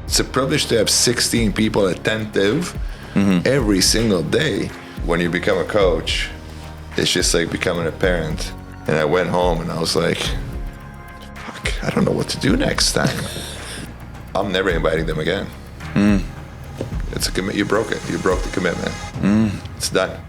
It's a privilege to have 16 people attentive every single day. When you become a coach, it's just like becoming a parent. And I went home and I was like, fuck, I don't know what to do next time. I'm never inviting them again. It's a you broke it. You broke the commitment. It's done.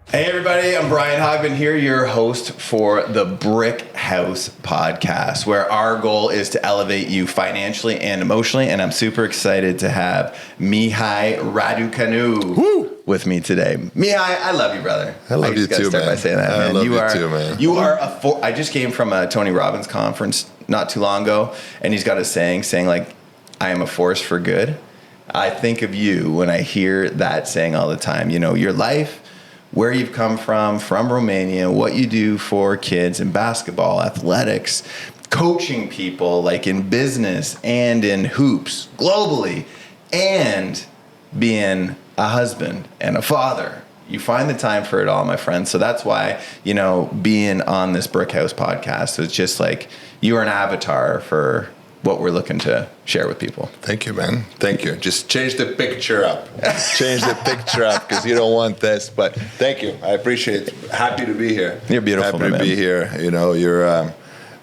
Hey everybody, I'm Brian Hogman here, your host for the Brick House podcast, where our goal is to elevate you financially and emotionally. And I'm super excited to have Mihai Raducanu with me today. Mihai, I love you, brother. I love you too, man. By saying that, man. I love you too, man. You are I just came from a Tony Robbins conference not too long ago, and he's got a saying like, I am a force for good. I think of you when I hear that saying all the time. You know, your life, where you've come from Romania, what you do for kids in basketball, athletics, coaching people like in business and in hoops globally, and being a husband and a father. You find the time for it all, my friend. So that's why, you know, being on this Brick House podcast is just like you are an avatar for what we're looking to share with people. Thank you, man. Thank you. Just change the picture up. Change the picture up because you don't want this. But thank you. I appreciate it. Happy to be here. You're beautiful, Happy man. to be here. You know, you're.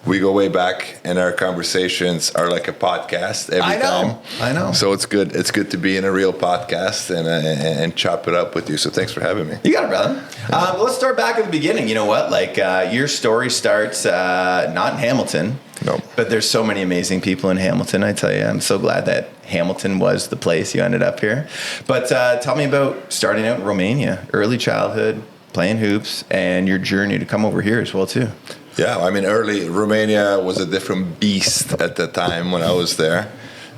We go way back, and our conversations are like a podcast every time. I know. So it's good. It's good to be in a real podcast and chop it up with you. So thanks for having me. You got it, brother. Let's start back at the beginning. You know what? Like your story starts not in Hamilton. No. But there's so many amazing people in Hamilton. I tell you, I'm so glad that Hamilton was the place you ended up here. But tell me about starting out in Romania, early childhood, playing hoops, and your journey to come over here as well too. Yeah, I mean, early Romania was a different beast at the time when I was there.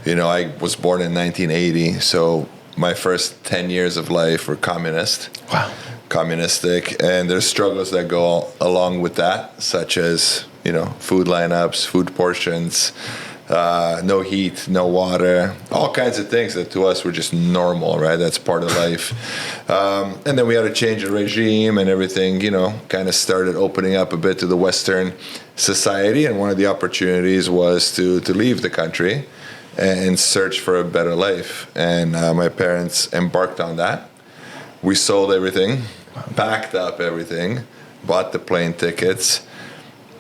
You know, I was born in 1980, so my first 10 years of life were communist. Wow. Communistic, and there's struggles that go along with that, such as, you know, food lineups, food portions, no heat, no water, all kinds of things that to us were just normal, right? That's part of life. And then we had to change the regime and everything, you know, kind of started opening up a bit to the Western society. And one of the opportunities was to leave the country and search for a better life. And my parents embarked on that. We sold everything, packed up everything, bought the plane tickets.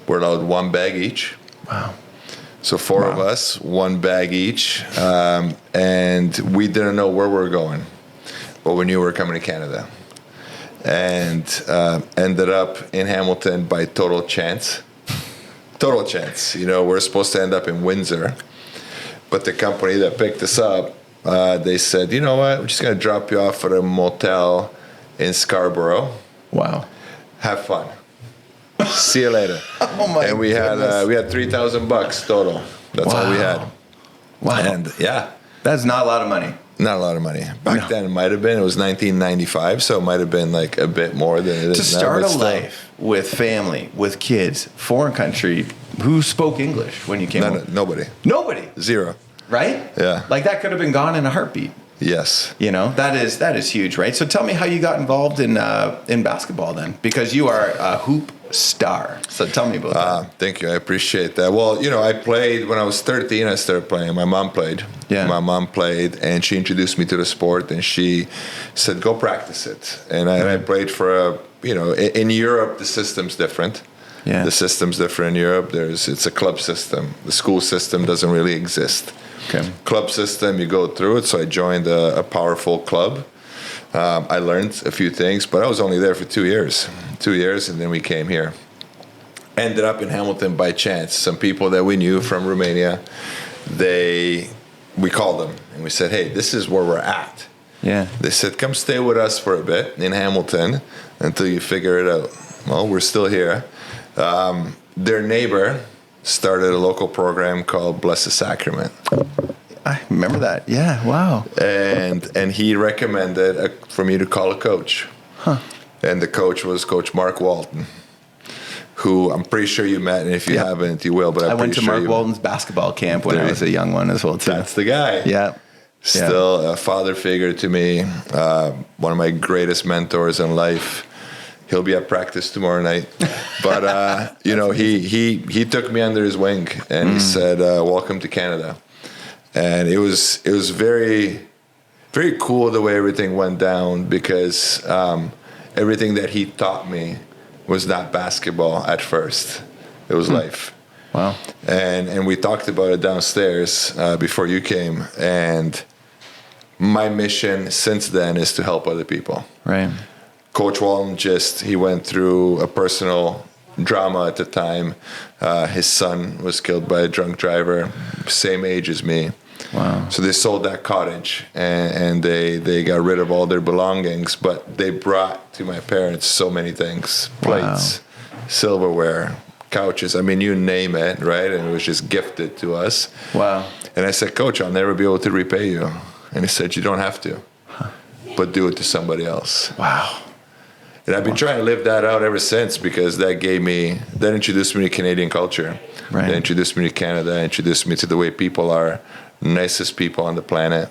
We're allowed one bag each. Wow. So four of us, one bag each, and we didn't know where we were going, but we knew we were coming to Canada, and ended up in Hamilton by total chance. Total chance. You know, we're supposed to end up in Windsor, but the company that picked us up, they said, you know what, we're just going to drop you off at a motel in Scarborough. Wow. Have fun. See you later. Oh my! And we had $3,000 total. That's all we had. Wow. And yeah, that's not a lot of money. not a lot of money. Back then, it might have been. It was 1995, so it might have been like a bit more than it is to now. start a life with family, with kids, foreign country. Who spoke English when you came home? Nobody. Nobody. Zero. Right? Yeah. Like that could have been gone in a heartbeat. Yes. You know, that is huge, right? So tell me how you got involved in basketball then, because you are a hoop star. So tell me about that. Thank you. I appreciate that. Well, you know, I played when I was 13. I started playing. My mom played. Yeah. My mom played, and she introduced me to the sport, and she said, "Go practice it." And I played for in Europe the system's different. Yeah. The system's different in Europe. It's a club system. The school system doesn't really exist. Okay. Club system, you go through it. So I joined a powerful club. I learned a few things, but I was only there for 2 years. 2 years, and then we came here. Ended up in Hamilton by chance. Some people that we knew from Romania, we called them and we said, "Hey, this is where we're at." Yeah. They said, "Come stay with us for a bit in Hamilton until you figure it out." Well, we're still here. Their neighbor started a local program called Blessed Sacrament. I remember that. Yeah. Wow. And he recommended for me to call a coach. Huh. And the coach was Coach Mark Walton, who I'm pretty sure you met, and if you haven't, you will. But I went to sure Mark Walton's basketball camp when I was a young one as well, too. That's the guy. Yeah. Still a father figure to me, one of my greatest mentors in life. He'll be at practice tomorrow night. But, he took me under his wing, and he said, "Welcome to Canada." And it was very, very cool the way everything went down, because everything that he taught me was not basketball at first. It was life. Wow. And we talked about it downstairs before you came. And my mission since then is to help other people. Right. Coach Walton he went through a personal drama at the time. His son was killed by a drunk driver, same age as me. Wow. So they sold that cottage, and they got rid of all their belongings, but they brought to my parents so many things: plates, silverware, couches. I mean, you name it, right? And it was just gifted to us. Wow. And I said, Coach, I'll never be able to repay you. And he said, you don't have to, but do it to somebody else. Wow. And I've been trying to live that out ever since, because that introduced me to Canadian culture. Right. That introduced me to Canada, that introduced me to the way people are, nicest people on the planet.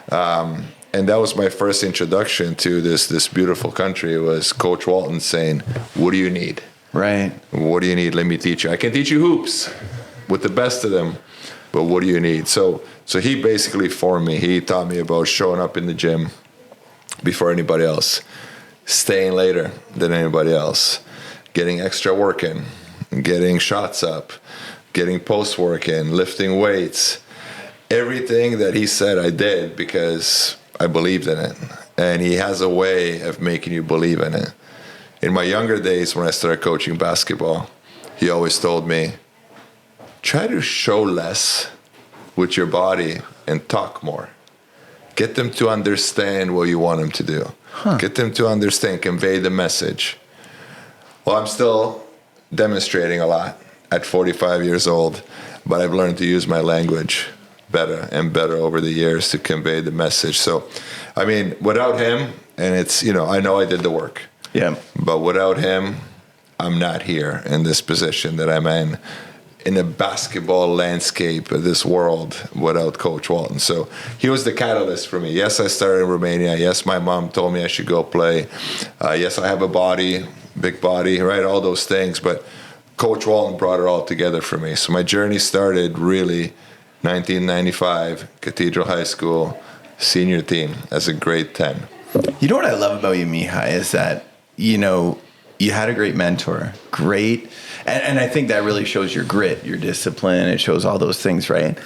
And that was my first introduction to this beautiful country. It was Coach Walton saying, what do you need? Right. What do you need? Let me teach you. I can teach you hoops with the best of them, but what do you need? So he basically formed me. He taught me about showing up in the gym before anybody else, staying later than anybody else, getting extra work in, getting shots up, getting post work in, lifting weights. Everything that he said I did because I believed in it. And he has a way of making you believe in it. In my younger days, when I started coaching basketball, he always told me, try to show less with your body and talk more. Get them to understand what you want them to do. Get them to understand, convey the message. Well, I'm still demonstrating a lot at 45 years old, but I've learned to use my language better and better over the years to convey the message. So, I mean, without him, and it's, I know I did the work. Yeah. But without him, I'm not here in this position that I'm in the basketball landscape of this world without Coach Walton. So he was the catalyst for me. Yes, I started in Romania. Yes, my mom told me I should go play. Yes, I have a body, big body, right? All those things. But Coach Walton brought it all together for me. So my journey started really 1995, Cathedral High School, senior team as a grade 10. You know what I love about you, Mihai, is that, you had a great mentor, great. And I think that really shows your grit, your discipline. It shows all those things, right?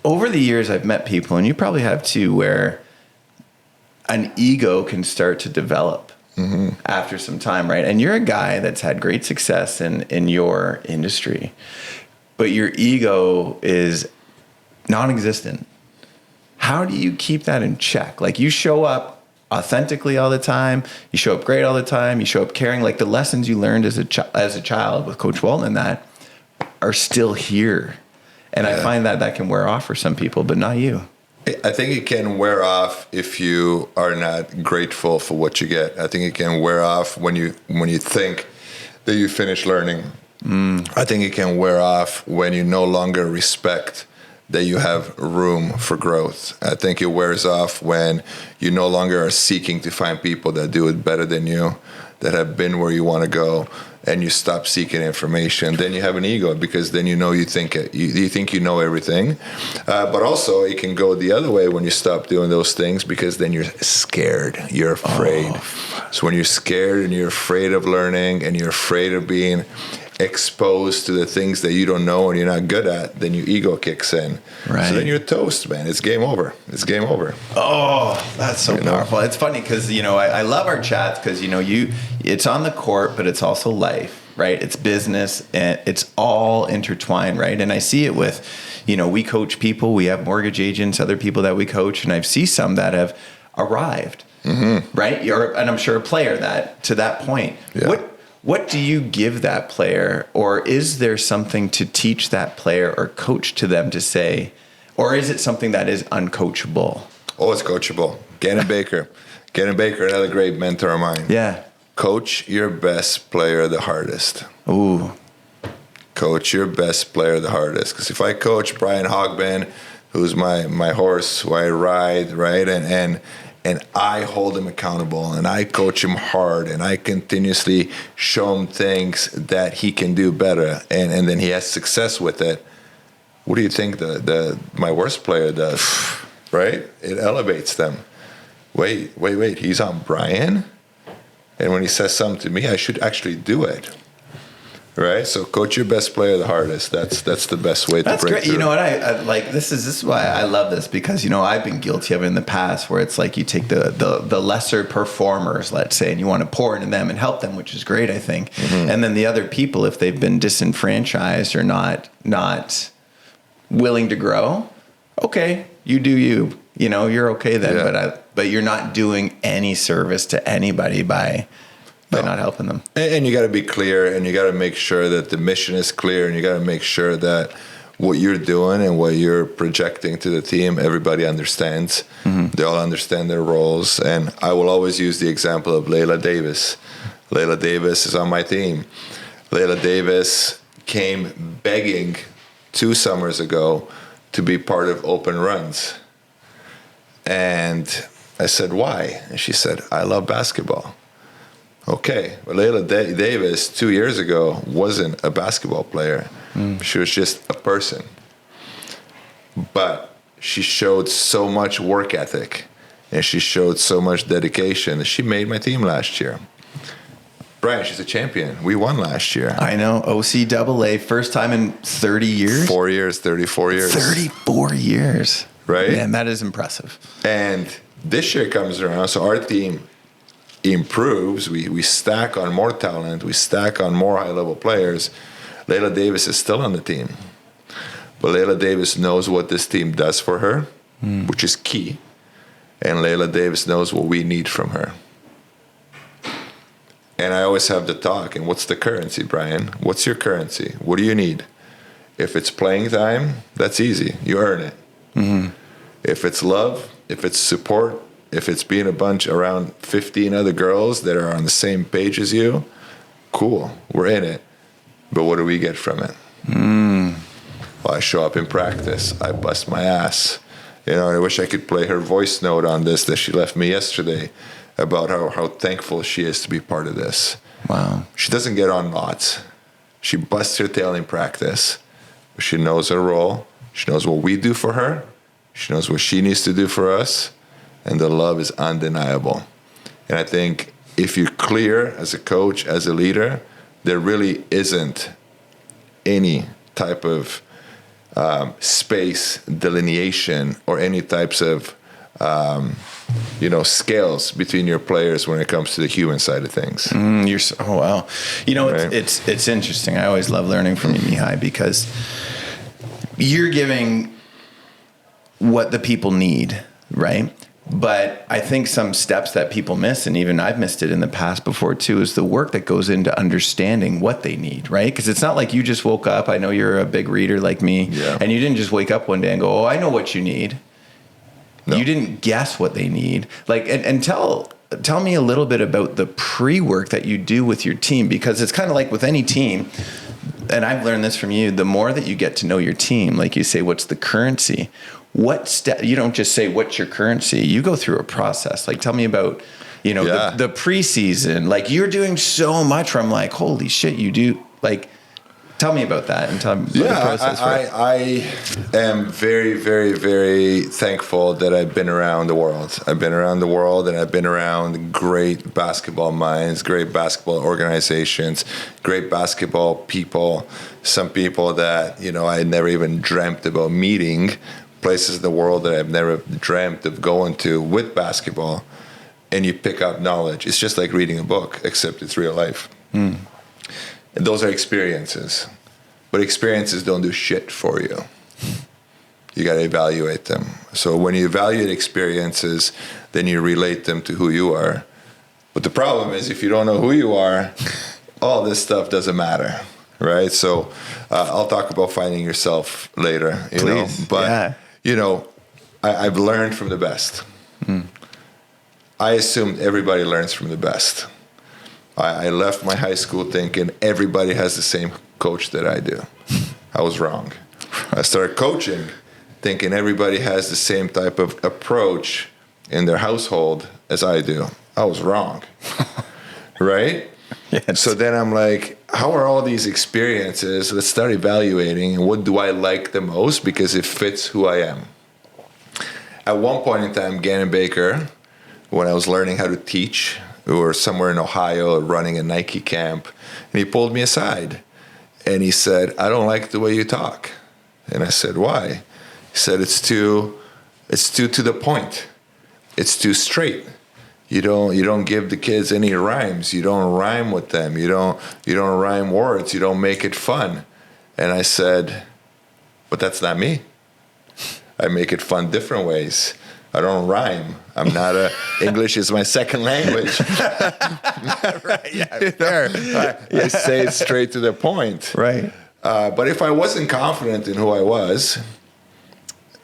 Over the years, I've met people, and you probably have too, where an ego can start to develop after some time, right? And you're a guy that's had great success in your industry, but your ego is non-existent. How do you keep that in check? Like, you show up authentically all the time, you show up great all the time, you show up caring. Like, the lessons you learned as a child with Coach Walton and that are still here. And I find that can wear off for some people, but not you. I think it can wear off if you are not grateful for what you get. I think it can wear off when you think that you finish learning. I think it can wear off when you no longer respect that you have room for growth. I think it wears off when you no longer are seeking to find people that do it better than you, that have been where you want to go, and you stop seeking information. Then you have an ego, because then you think you know everything. But also it can go the other way when you stop doing those things, because then you're scared, you're afraid. So when you're scared and you're afraid of learning and you're afraid of being exposed to the things that you don't know and you're not good at, then your ego kicks in. Right. So then you're toast, man. It's game over. It's game over. Oh, that's so powerful. It's funny because, I love our chats because, it's on the court, but it's also life, right? It's business, and it's all intertwined, right? And I see it with, we coach people, we have mortgage agents, other people that we coach, and I see some that have arrived, right? And I'm sure a player to that point. Yeah. What do you give that player, or is there something to teach that player or coach to them to say, or is it something that is uncoachable? Oh, it's coachable. Gannon Baker, another great mentor of mine. Yeah. Coach your best player the hardest. Ooh. Coach your best player the hardest. Because if I coach Brian Hogben, who's my horse who I ride, right, and I hold him accountable, and I coach him hard, and I continuously show him things that he can do better, and then he has success with it, what do you think my worst player does? Right? It elevates them. Wait, he's on Brian? And when he says something to me, I should actually do it. Right? So coach your best player the hardest. That's the best way to break great. through. You know what? I like this is why I love this, because, I've been guilty of it in the past, where it's like you take the lesser performers, let's say, and you want to pour into them and help them, which is great, I think. Mm-hmm. And then the other people, if they've been disenfranchised or not willing to grow, okay, you do you. You're okay then. Yeah. But you're not doing any service to anybody by not helping them. And you got to be clear, and you got to make sure that the mission is clear, and you got to make sure that what you're doing and what you're projecting to the team, everybody understands. Mm-hmm. They all understand their roles. And I will always use the example of Layla Davis. Layla Davis is on my team. Layla Davis came begging 2 summers ago to be part of open runs. And I said, why? And she said, I love basketball. Okay, well, Layla Davis 2 years ago wasn't a basketball player. She was just a person. But she showed so much work ethic, and she showed so much dedication that she made my team last year. Brian, she's a champion. We won last year. I know, OCAA, first time in 30 years? 4 years, 34 years. 34 years. Right? Man, that is impressive. And this year comes around, so our team improves. We stack on more talent. We stack on more high-level players. Layla Davis is still on the team. But Layla Davis knows what this team does for her, which is key. And Layla Davis knows what we need from her. And I always have the talk, and what's the currency, Brian? What's your currency? What do you need? If it's playing time, that's easy. You earn it. Mm-hmm. If it's love, if it's support, if it's being a bunch around 15 other girls that are on the same page as you, cool, we're in it. But what do we get from it? Well, I show up in practice. I bust my ass. I wish I could play her voice note on this that she left me yesterday about how thankful she is to be part of this. Wow. She doesn't get on lots. She busts her tail in practice. But she knows her role. She knows what we do for her. She knows what she needs to do for us. And the love is undeniable. And I think if you're clear as a coach, as a leader, there really isn't any type of space delineation or any types of scales between your players when it comes to the human side of things. Oh wow! Right? It's interesting. I always love learning from you, Mihai, because you're giving what the people need, right? But I think some steps that people miss, and even I've missed it in the past before too, is the work that goes into understanding what they need, right? Because it's not like you just woke up. I know you're a big reader like me, and you didn't just wake up one day and go, oh, I know what you need. No. You didn't guess what they need. And tell me a little bit about the pre-work that you do with your team, because it's kind of like with any team, and I've learned this from you, the more that you get to know your team, like you say, what's the currency? You don't just say, what's your currency? You go through a process. Like, tell me about, the preseason. Like, you're doing so much where I'm like, holy shit, you do. Like, tell me about that and tell me about the process. I am very, very, very thankful that I've been around the world. I've been around the world, and I've been around great basketball minds, great basketball organizations, great basketball people, some people that, I had never even dreamt about meeting, places in the world that I've never dreamt of going to with basketball, and you pick up knowledge. It's just like reading a book, except it's real life. And those are experiences. But experiences don't do shit for you. You got to evaluate them. So when you evaluate experiences, then you relate them to who you are. But the problem is, if you don't know who you are, all this stuff doesn't matter, right? So I'll talk about finding yourself later, Please. But, I've learned from the best. I assumed everybody learns from the best. I left my high school thinking everybody has the same coach that I do. I was wrong. I started coaching thinking everybody has the same type of approach in their household as I do. I was wrong. Right? Yes. So then I'm like, how are all these experiences? Let's start evaluating, and what do I like the most because it fits who I am. At one point in time, Gannon Baker, when I was learning how to teach, we were somewhere in Ohio running a Nike camp, and he pulled me aside and he said, I don't like the way you talk. And I said, why? He said, it's too to the point. It's too straight. You don't give the kids any rhymes. You don't rhyme with them. You don't rhyme words. You don't make it fun. And I said, but that's not me. I make it fun different ways. I don't rhyme. I'm not English is my second language. Right, yeah, fair. I say it straight to the point. Right. But if I wasn't confident in who I was,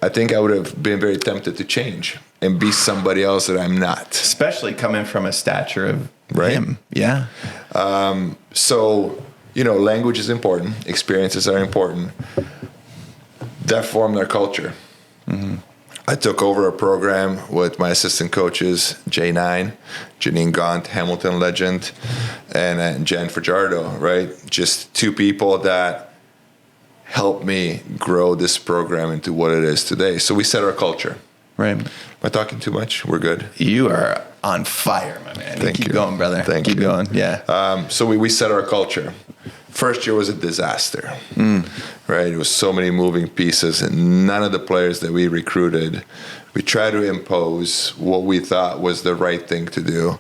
I think I would have been very tempted to change and be somebody else that I'm not. Especially coming from a stature of Right. him. Yeah. So, language is important. Experiences are important. That formed our culture. Mm-hmm. I took over a program with my assistant coaches, J9, Janine Gaunt, Hamilton legend, and Jen Fajardo, right? Just two people that helped me grow this program into what it is today. So we set our culture. Right. Am I talking too much? We're good. You are on fire, my man. Thank Keep you. going, brother. Thank Keep you. going. Yeah. So we set our culture. First year was a disaster, right? It was so many moving pieces, and none of the players that we recruited, we tried to impose what we thought was the right thing to do.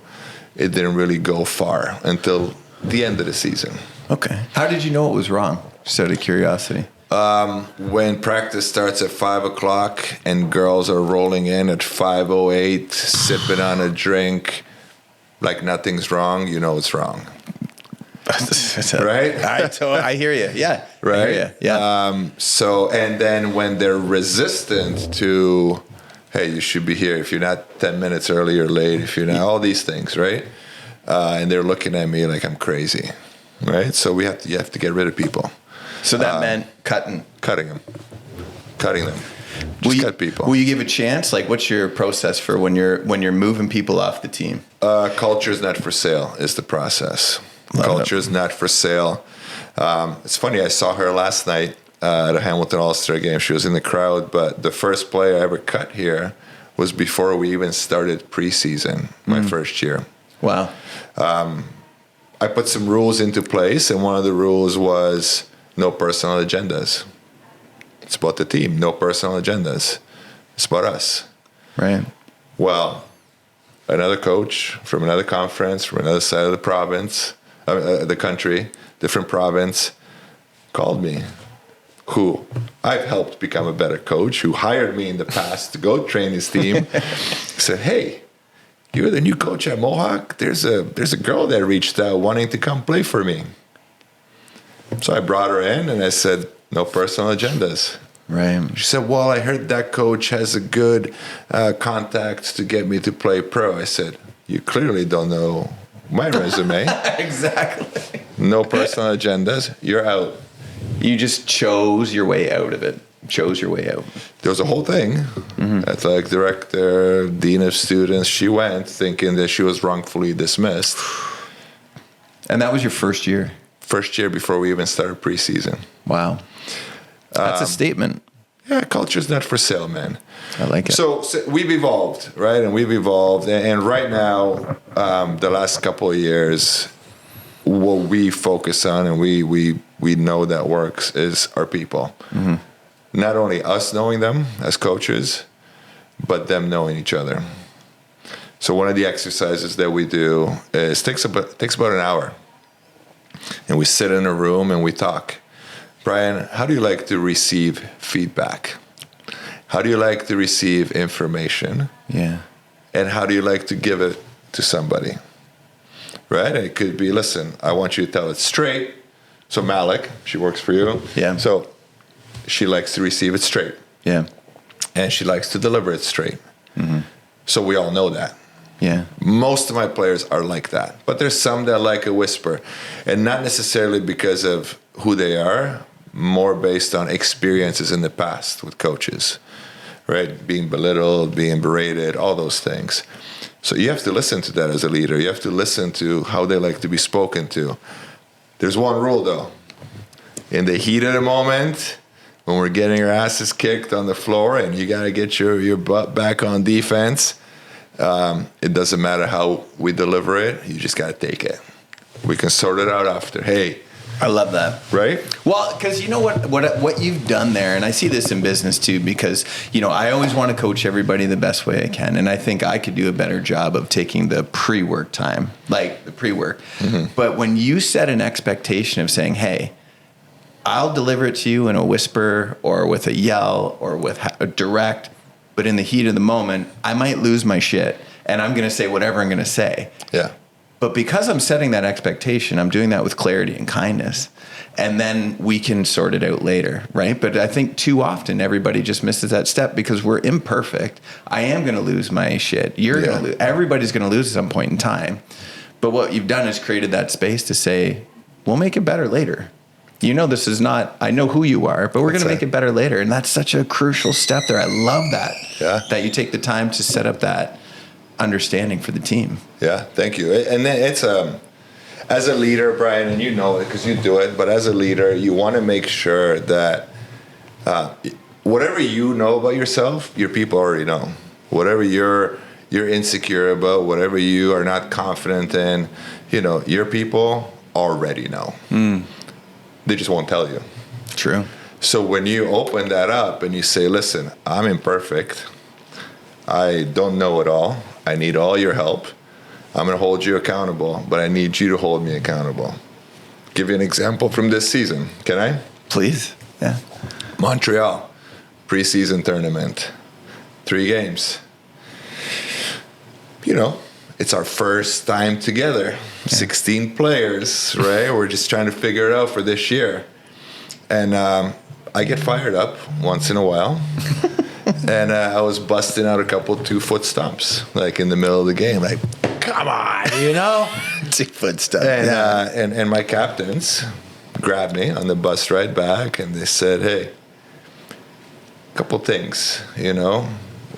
It didn't really go far until the end of the season. Okay. How did you know it was wrong? Just out of curiosity. When practice starts at 5 o'clock and girls are rolling in at 5:08, sipping on a drink, like nothing's wrong, you know it's wrong. Right? I hear you. Yeah. Right? I hear you. Yeah. And then when they're resistant to, hey, you should be here if you're not 10 minutes early or late, if you're not, all these things, right? And they're looking at me like I'm crazy, right? So you have to get rid of people. So that meant cutting them. Will Just you, cut people. Will you give a chance? Like, what's your process for when you're moving people off the team? Culture is not for sale is the process. Culture is not for sale. It's funny, I saw her last night at a Hamilton All-Star game. She was in the crowd, but the first player I ever cut here was before we even started preseason, my first year. Wow. I put some rules into place, and one of the rules was no personal agendas. It's about the team, no personal agendas. It's about us. Right. Well, another coach from another conference, from another side of the province, the country, different province, called me, who I've helped become a better coach, who hired me in the past to go train his team, said, hey, you're the new coach at Mohawk? There's a girl that reached out wanting to come play for me. So I brought her in and I said, no personal agendas. Right. She said, well, I heard that coach has a good contact to get me to play pro. I said, you clearly don't know my resume. Exactly. No personal agendas. You're out. You just chose your way out of it. Chose your way out. There was a whole thing. Athletic director, dean of students. She went thinking that she was wrongfully dismissed. And that was your first year? First year before we even started preseason. Wow. That's a statement. Yeah, culture's not for sale, man. I like it. So we've evolved, right? And we've evolved. And right now, the last couple of years, what we focus on and we know that works is our people. Mm-hmm. Not only us knowing them as coaches, but them knowing each other. So one of the exercises that we do is takes about an hour. And we sit in a room and we talk. Brian, how do you like to receive feedback? How do you like to receive information? Yeah. And how do you like to give it to somebody? Right? And it could be, listen, I want you to tell it straight. So Malik, she works for you. Yeah. So she likes to receive it straight. Yeah. And she likes to deliver it straight. Mm-hmm. So we all know that. Yeah. Most of my players are like that. But there's some that like a whisper. And not necessarily because of who they are, more based on experiences in the past with coaches, right? Being belittled, being berated, all those things. So you have to listen to that as a leader. You have to listen to how they like to be spoken to. There's one rule though. In the heat of the moment, when we're getting our asses kicked on the floor and you got to get your butt back on defense, it doesn't matter how we deliver it. You just got to take it. We can sort it out after. Hey, I love that. right? Well, because you know what you've done there, and I see this in business too, because, you know, I always want to coach everybody the best way I can, and I think I could do a better job of taking the pre-work time, like the pre-work. Mm-hmm. But when you set an expectation of saying, hey, I'll deliver it to you in a whisper or with a yell or with a direct, but in the heat of the moment, I might lose my shit, and I'm going to say whatever I'm going to say. Yeah. But because I'm setting that expectation, I'm doing that with clarity and kindness. And then we can sort it out later, right? But I think too often everybody just misses that step because we're imperfect. I am going to lose my shit. You're going to lose. Everybody's going to lose at some point in time. But what you've done is created that space to say, we'll make it better later. You know, this is not, I know who you are, but we're going to make it better later. And that's such a crucial step there. I love that. Yeah. That you take the time to set up that understanding for the team. Yeah, thank you. And then it's as a leader, Brian, and you know it because you do it, but as a leader, you want to make sure that whatever you know about yourself, your people already know. Whatever you're insecure about, whatever you are not confident in, you know, your people already know. They just won't tell you. True. So when you open that up and you say, listen, I'm imperfect. I don't know it all. I need all your help. I'm going to hold you accountable, but I need you to hold me accountable. Give you an example from this season. Can I? Please. Yeah. Montreal, preseason tournament, 3 games. You know, it's our first time together. 16 players, right? We're just trying to figure it out for this year. And I get fired up once in a while. And I was busting out a couple 2-foot stumps, like in the middle of the game. Like, come on, you know? 2-foot stump. And, and my captains grabbed me on the bus ride back, and they said, hey, a couple things, you know?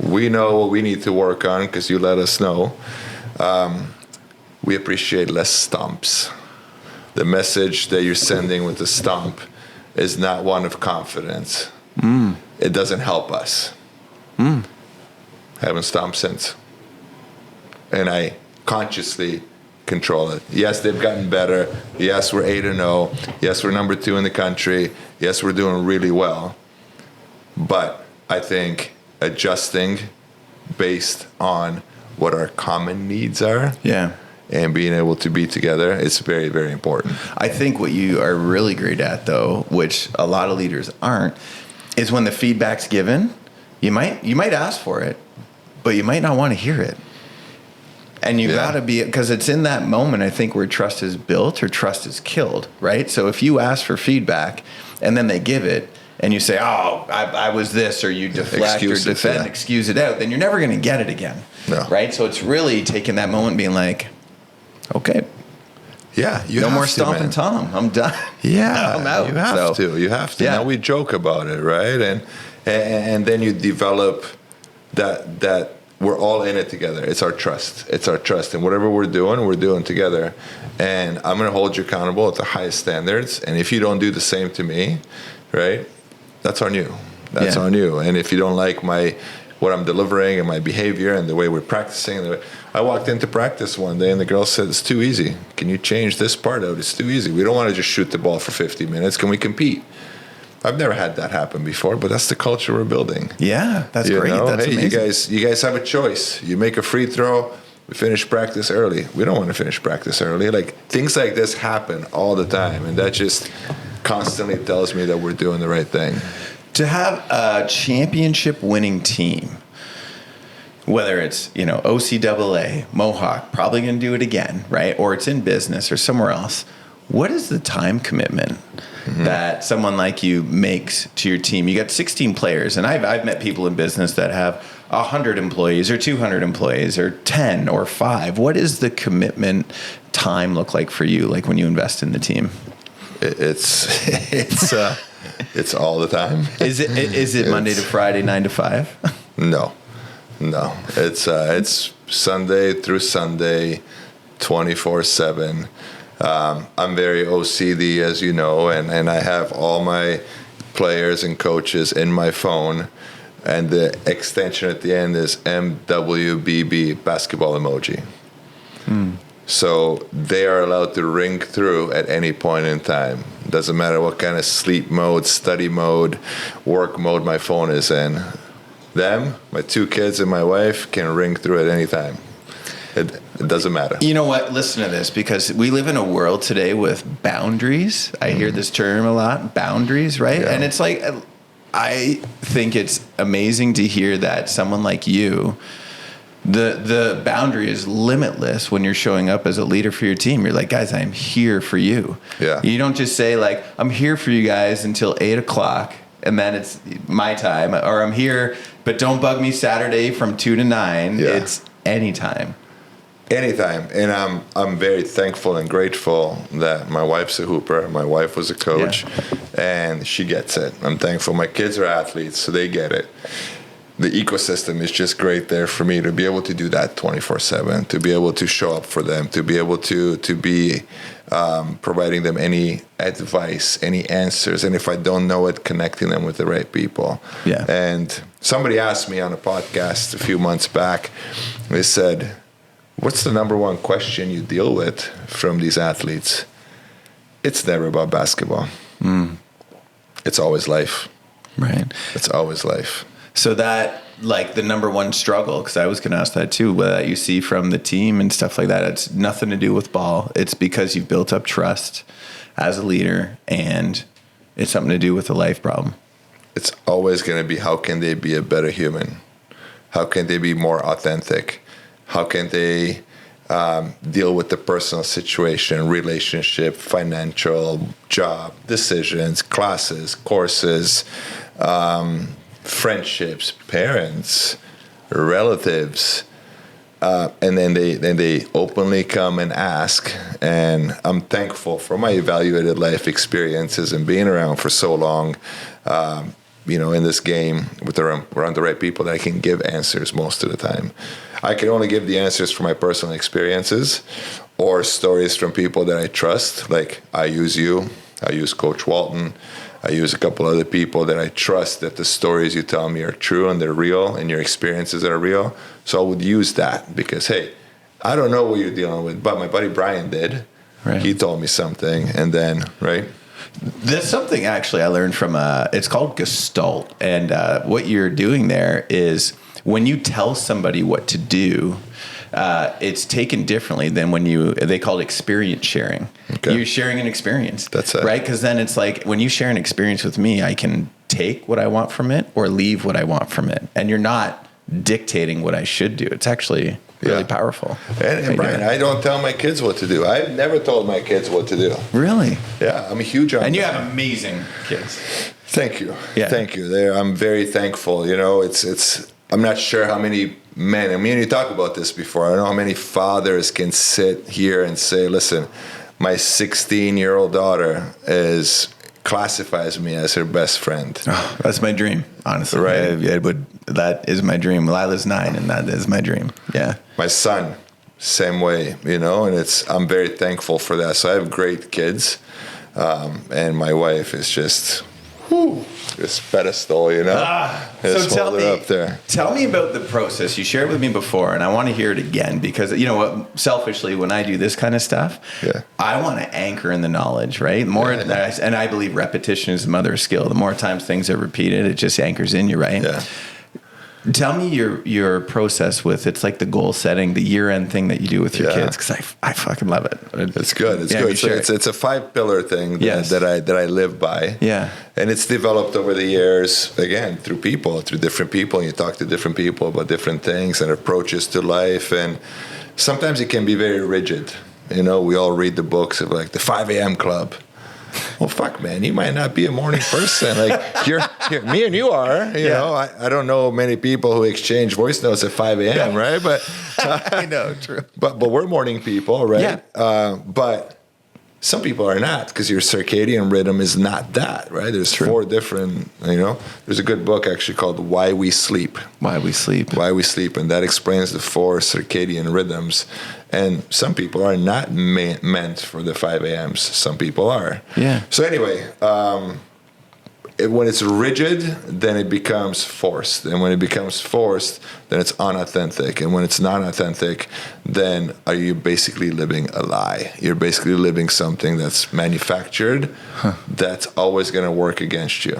We know what we need to work on because you let us know. We appreciate less stumps. The message that you're sending with the stump is not one of confidence. It doesn't help us. Haven't stomped since. And I consciously control it. Yes, they've gotten better. Yes, we're 8-0. Yes, we're number 2 in the country. Yes, we're doing really well. But I think adjusting based on what our common needs are. Yeah. And being able to be together, it's very, very important. I think what you are really great at, though, which a lot of leaders aren't, is when the feedback's given, you might ask for it, but you might not want to hear it. And you got to be, because it's in that moment, I think, where trust is built or trust is killed, right? So if you ask for feedback and then they give it and you say, oh, I was this, or you deflect or defend, excuse it out, then you're never going to get it again, right? So it's really taking that moment being like, okay. Yeah, no more stomping Tom. I'm done. Yeah, I'm out. You have to. Yeah. Now we joke about it, right? And then you develop that we're all in it together. It's our trust. And whatever we're doing together. And I'm going to hold you accountable at the highest standards. And if you don't do the same to me, right, that's on you. That's on you. And if you don't like what I'm delivering and my behavior and the way we're practicing, I walked into practice one day and the girl said, it's too easy. Can you change this part out? It's too easy. We don't want to just shoot the ball for 50 minutes. Can we compete? I've never had that happen before, but that's the culture we're building. Yeah, that's great. That's amazing. You guys have a choice. You make a free throw, we finish practice early. We don't want to finish practice early. Like, things like this happen all the time, and that just constantly tells me that we're doing the right thing. To have a championship winning team, whether it's, OCAA, Mohawk, probably going to do it again, right? Or it's in business or somewhere else. What is the time commitment that someone like you makes to your team? You got 16 players, and I've met people in business that have 100 employees or 200 employees or 10 or 5. What is the commitment time look like for you, like when you invest in the team? It's all the time. Is it Monday to Friday, 9 to 5? No. It's Sunday through Sunday, 24/7. I'm very OCD, as you know, and I have all my players and coaches in my phone, and the extension at the end is MWBB, basketball emoji. So they are allowed to ring through at any point in time. Doesn't matter what kind of sleep mode, study mode, work mode my phone is in. Them, my 2 kids and my wife can ring through at any time. It doesn't matter. You know what? Listen to this, because we live in a world today with boundaries. I hear this term a lot, boundaries, right? Yeah. And it's like, I think it's amazing to hear that someone like you, the boundary is limitless when you're showing up as a leader for your team. You're like, guys, I'm here for you. Yeah. You don't just say like, I'm here for you guys until 8:00 and then it's my time, or I'm here, but don't bug me Saturday from 2 to 9. Yeah. It's anytime. Anytime. And I'm very thankful and grateful that my wife's a hooper. My wife was a coach, and she gets it. I'm thankful. My kids are athletes, so they get it. The ecosystem is just great there for me to be able to do that 24/7, to be able to show up for them, to be able to be providing them any advice, any answers, and if I don't know it, connecting them with the right people. Yeah. And somebody asked me on a podcast a few months back, they said, what's the number one question you deal with from these athletes? It's never about basketball. It's always life. Right. It's always life. So that, like, the number one struggle, because I was going to ask that too, that you see from the team and stuff like that, it's nothing to do with ball. It's because you've built up trust as a leader, and it's something to do with a life problem. It's always going to be, how can they be a better human? How can they be more authentic? How can they deal with the personal situation, relationship, financial, job, decisions, classes, courses, friendships, parents, relatives, and then they openly come and ask. And I'm thankful for my evaluated life experiences and being around for so long, in this game around the right people, that I can give answers most of the time. I can only give the answers from my personal experiences or stories from people that I trust. Like, I use you, I use Coach Walton, I use a couple other people that I trust that the stories you tell me are true and they're real, and your experiences are real. So I would use that because, hey, I don't know what you're dealing with, but my buddy Brian did. Right. He told me something, and then, right? There's something actually I learned from, it's called Gestalt. And what you're doing there is when you tell somebody what to do, it's taken differently than when they call it experience sharing. Okay. You're sharing an experience. That's it. Right? Because then it's like, when you share an experience with me, I can take what I want from it or leave what I want from it. And you're not dictating what I should do. It's actually really powerful. And Brian, I don't tell my kids what to do. I've never told my kids what to do. Really? Yeah, I'm a huge on. And you have amazing kids. Thank you. Yeah. Thank you. I'm very thankful. It's I'm not sure how many men, you talked about this before. I don't know how many fathers can sit here and say, listen, my 16-year-old daughter classifies me as her best friend. Oh, that's my dream, honestly. Right. That is my dream. Lila's 9, and that is my dream. Yeah. My son, same way, and I'm very thankful for that. So I have great kids, and my wife is just this pedestal, So tell me about the process. You shared with me before, and I want to hear it again, because you know what? Selfishly, when I do this kind of stuff, I want to anchor in the knowledge, right? And I believe repetition is the mother of skill. The more times things are repeated, it just anchors in you, right? Yeah. Tell me your process with, it's like the goal setting, the year-end thing that you do with your kids, because I fucking love it. It's good. It's good. It's a 5-pillar thing that I live by. Yeah. And it's developed over the years, again, through different people. And you talk to different people about different things and approaches to life. And sometimes it can be very rigid. We all read the books of like the 5 a.m. club. Well, fuck, man, you might not be a morning person. Like, you're me and you are. You know, I don't know many people who exchange voice notes at 5 a.m., right? But I know, true. But we're morning people, right? Yeah. But Some people are not, because your circadian rhythm is not that, right? There's 4 different, there's a good book actually called Why We Sleep. Why We Sleep. Why We Sleep. And that explains the 4 circadian rhythms. And some people are not meant for the 5 a.m.s. Some people are. Yeah. So anyway, when it's rigid, then it becomes forced. And when it becomes forced, then it's unauthentic. And when it's not authentic, then are you basically living a lie? You're basically living something that's manufactured, that's always going to work against you.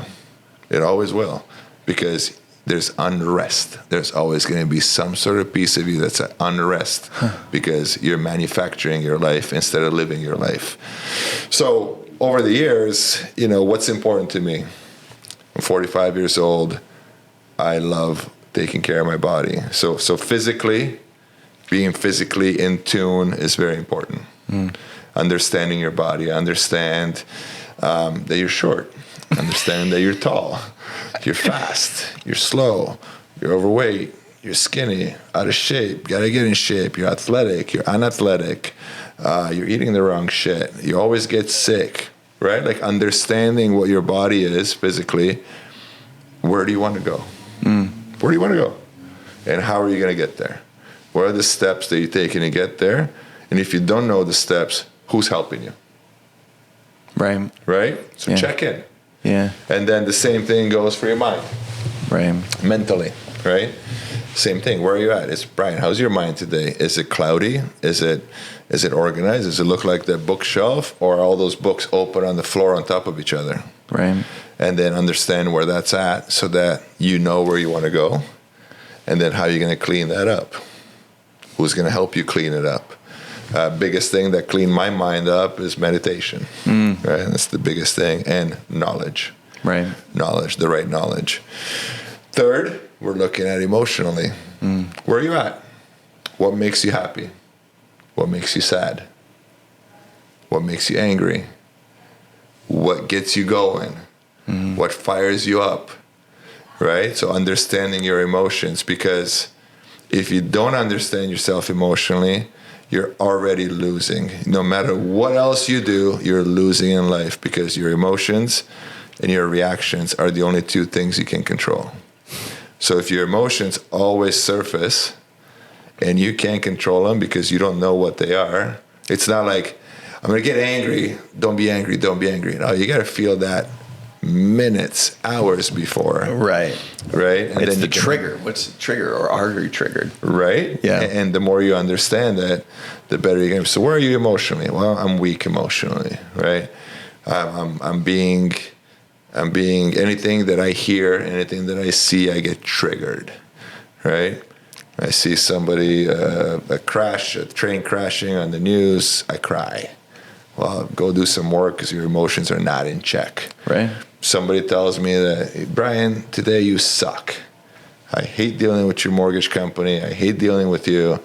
It always will, because there's unrest. There's always going to be some sort of piece of you that's at unrest, because you're manufacturing your life instead of living your life. So over the years, what's important to me? I'm 45 years old. I love taking care of my body. So physically, being physically in tune is very important. Understanding your body. Understand that you're short. Understand that you're tall. You're fast. You're slow. You're overweight. You're skinny. Out of shape. Gotta get in shape. You're athletic. You're unathletic. You're eating the wrong shit. You always get sick. Right? Like understanding what your body is physically. Where do you want to go? Where do you want to go? And how are you going to get there? What are the steps that you're taking to get there? And if you don't know the steps, who's helping you? Right. Right? So check in. Yeah. And then the same thing goes for your mind. Right. Mentally. Right? Same thing. Where are you at? It's Brian. How's your mind today? Is it cloudy? Is it organized? Does it look like that bookshelf, or are all those books open on the floor on top of each other? Right. And then understand where that's at, so that you know where you want to go, and then how you're going to clean that up. Who's going to help you clean it up? Biggest thing that cleaned my mind up is meditation. Right? And that's the biggest thing, and knowledge. Right. Knowledge, the right knowledge. Third, we're looking at emotionally. Where are you at? What makes you happy? What makes you sad? What makes you angry? What gets you going? What fires you up? Right? So understanding your emotions, because if you don't understand yourself emotionally, you're already losing. No matter what else you do, you're losing in life, because your emotions and your reactions are the only 2 things you can control. So if your emotions always surface and you can't control them because you don't know what they are, it's not like, I'm going to get angry. Don't be angry. Don't be angry. No, you got to feel that minutes, hours before. Right. Right? And it's then the trigger. What's the trigger, or are you triggered? Right? Yeah. And the more you understand that, the better you're going to be. So where are you emotionally? Well, I'm weak emotionally. Right? I'm being anything that I hear, anything that I see, I get triggered. Right? I see somebody, a train crashing on the news, I cry. Well, go do some work, because your emotions are not in check. Right. Somebody tells me that, hey, Brian, today you suck. I hate dealing with your mortgage company. I hate dealing with you.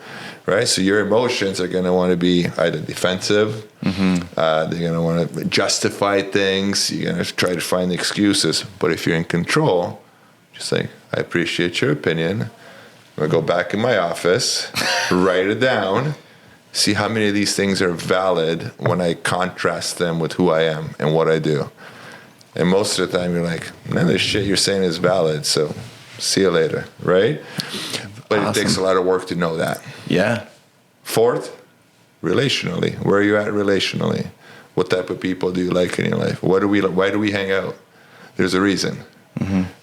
Right? So your emotions are going to want to be either defensive. They're going to want to justify things. You're going to try to find excuses. But if you're in control, just like, I appreciate your opinion. I'm going to go back in my office, write it down, see how many of these things are valid when I contrast them with who I am and what I do. And most of the time, you're like, none of this shit you're saying is valid, so see you later, right? But It takes a lot of work to know that. Yeah. Fourth, relationally. Where are you at relationally? What type of people do you like in your life? Why do we hang out? There's a reason.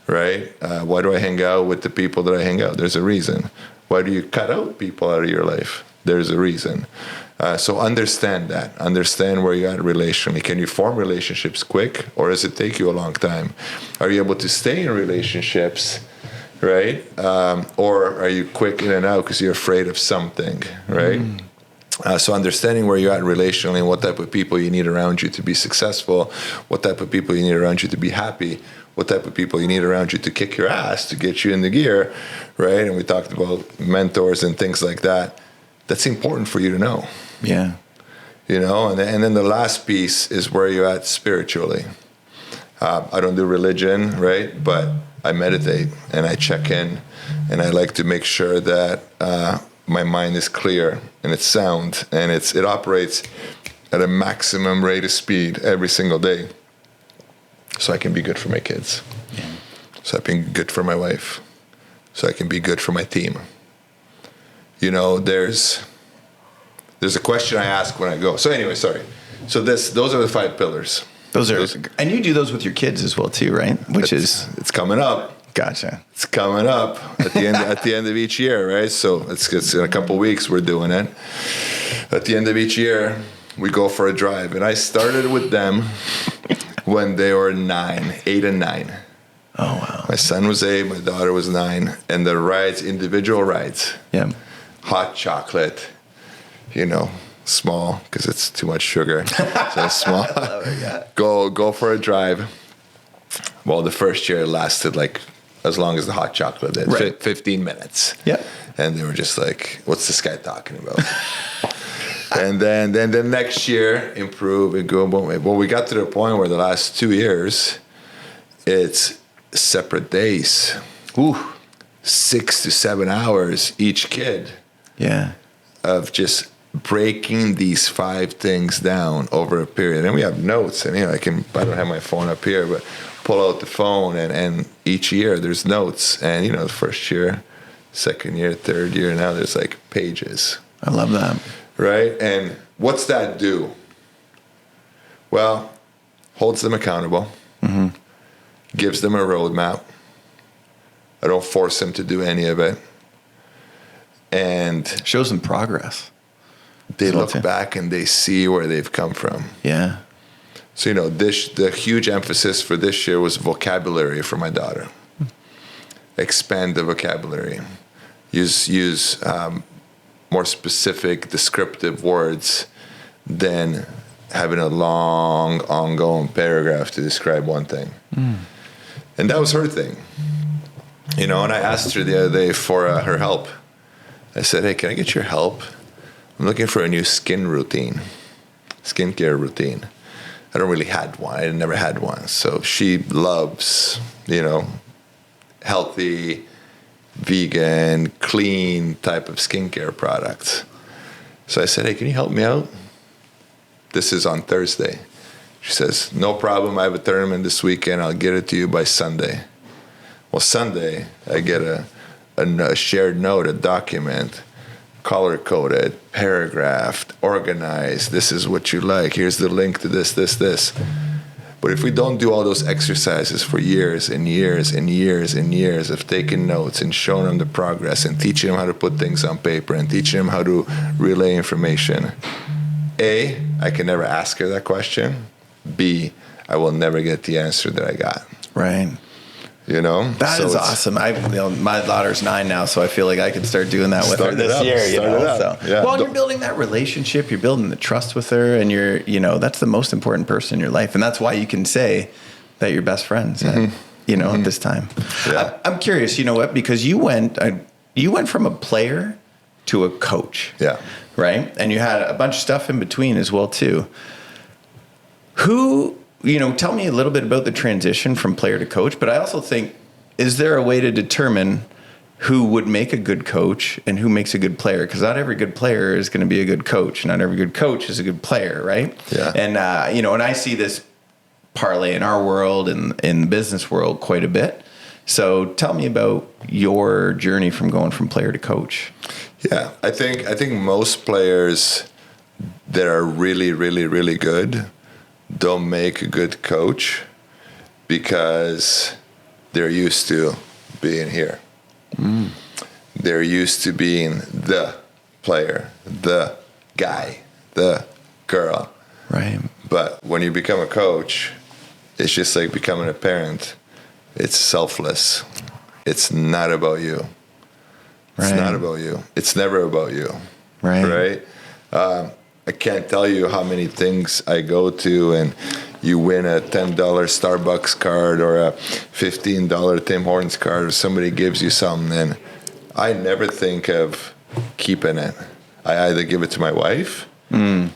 Right? Why do I hang out with the people that I hang out? There's a reason. Why do you cut out people out of your life? There's a reason. So understand that. Understand where you're at relationally. Can you form relationships quick, or does it take you a long time? Are you able to stay in relationships, right? Or are you quick in and out because you're afraid of something, right? So understanding where you're at relationally and what type of people you need around you to be successful, what type of people you need around you to be happy, what type of people you need around you to kick your ass, to get you in the gear, right? And we talked about mentors and things like that. That's important for you to know. Yeah. You know, and then the last piece is where you're at spiritually. I don't do religion, right? But I meditate and I check in, and I like to make sure that my mind is clear and it's sound and it operates at a maximum rate of speed every single day so I can be good for my kids. Yeah. So I can be good for my wife. So I can be good for my team. You know, there's a question I ask when I go. So anyway, sorry. So those are the 5 pillars. Those and you do those with your kids as well too, right? It's coming up. Gotcha. It's coming up at the end of each year, right? So it's in a couple of weeks we're doing it. At the end of each year, we go for a drive, and I started with them when they were 8 and 9. Oh wow! My son was 8, my daughter was 9, and the rides, individual rides. Yeah. Hot chocolate, you know, small because it's too much sugar. So small. I love it, yeah. Go for a drive. Well, the first year lasted like as long as the hot chocolate did, right. 15 minutes. Yeah. And they were just like, "What's this guy talking about?" And then the next year, improve and go. Well, we got to the point where the last 2 years, it's separate days. Ooh. 6 to 7 hours each kid. Yeah. Of just breaking these 5 things down over a period. And we have notes, and I don't have my phone up here, but pull out the phone, and each year there's notes. And the first year, second year, third year, now there's like pages. I love that. Right? And what's that do? Well, holds them accountable, gives them a roadmap. I don't force them to do any of it. And shows them progress. They look back and they see where they've come from. Yeah. So, the huge emphasis for this year was vocabulary for my daughter. Expand the vocabulary. Use more specific, descriptive words than having a long, ongoing paragraph to describe one thing. And that was her thing. And I asked her the other day for her help. I said, "Hey, can I get your help? I'm looking for a new skincare routine. I don't really had one. I never had one." So she loves, healthy, vegan, clean type of skincare products. So I said, "Hey, can you help me out? This is on Thursday." She says, "No problem. I have a tournament this weekend. I'll get it to you by Sunday." Well, Sunday, I get a shared note, a document, color-coded, paragraphed, organized. This is what you like. Here's the link to this. But if we don't do all those exercises for years and years and years and years of taking notes and showing them the progress and teaching them how to put things on paper and teaching them how to relay information, A, I can never ask her that question. B, I will never get the answer that I got. Right. That is awesome. My daughter's 9 now, so I feel like I could start doing that with her this year. So. Yeah. Well, you're building that relationship, you're building the trust with her, and that's the most important person in your life, and that's why you can say that you're best friends. At this time. Yeah. I'm curious. You know what? Because you went from a player to a coach. Yeah. Right, and you had a bunch of stuff in between as well too. Tell me a little bit about the transition from player to coach, but I also think, is there a way to determine who would make a good coach and who makes a good player? Because not every good player is going to be a good coach. Not every good coach is a good player, right? Yeah. And, and I see this parlay in our world and in the business world quite a bit. So tell me about your journey from going from player to coach. Yeah, I think most players that are really, really, really good don't make a good coach because they're used to being here. They're used to being the player, the guy, the girl. Right. But when you become a coach, it's just like becoming a parent. It's selfless. It's not about you. It's not about you. It's never about you. Right? I can't tell you how many things I go to and you win a $10 Starbucks card or a $15 Tim Hortons card, or somebody gives you something, and I never think of keeping it. I either give it to my wife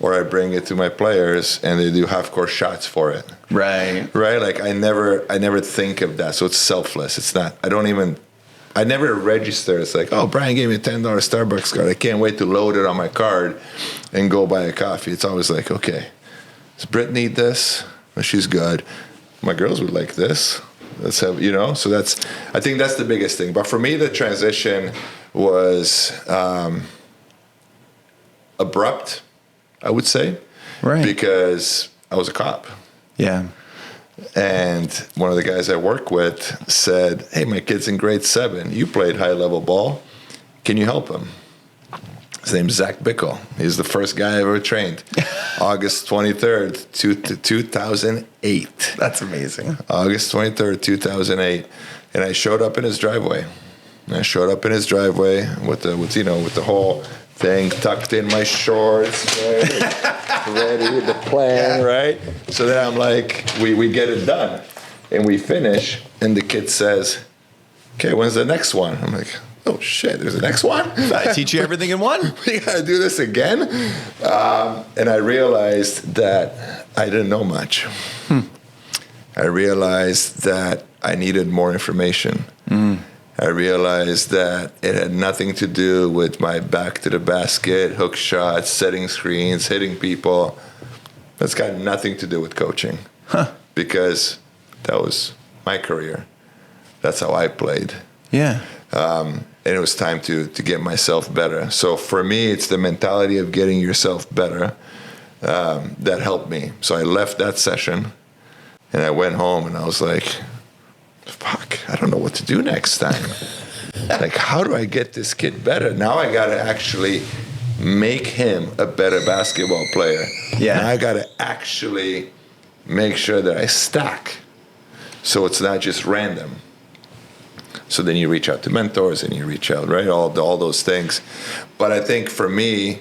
or I bring it to my players and they do half-court shots for it. Right? Like I never think of that. So it's selfless. It's not, I I never registered. It's like, oh, Brian gave me a $10 Starbucks card. I can't wait to load it on my card and go buy a coffee. It's always like, okay, does Britt need this? Well, she's good. My girls would like this. Let's have, so I think that's the biggest thing. But for me, the transition was abrupt, I would say. Right. Because I was a cop. Yeah. And one of the guys I work with said, hey, my kid's in grade 7. You played high-level ball. Can you help him? His name's Zach Bickle. He's the first guy I ever trained. August 23rd, 2008. That's amazing. August 23rd, 2008. And I showed up in his driveway. with the whole thing tucked in my shorts, right? Ready with the plan, right? So then I'm like, we get it done. And we finish, and the kid says, okay, when's the next one? I'm like, oh shit, there's a next one? I teach you everything in one? We gotta do this again? And I realized that I didn't know much. I realized that I needed more information. I realized that it had nothing to do with my back to the basket, hook shots, setting screens, hitting people. That's got nothing to do with coaching. Because that was my career. That's how I played. Yeah. And it was time to get myself better. So for me, it's the mentality of getting yourself better that helped me. So I left that session and I went home and I was like, fuck, I don't know what to do next time. Like, how do I get this kid better? Now I got to actually make him a better basketball player. Yeah. Now I got to actually make sure that I stack. So it's not just random. So then you reach out to mentors and you reach out, right? All those things. But I think for me,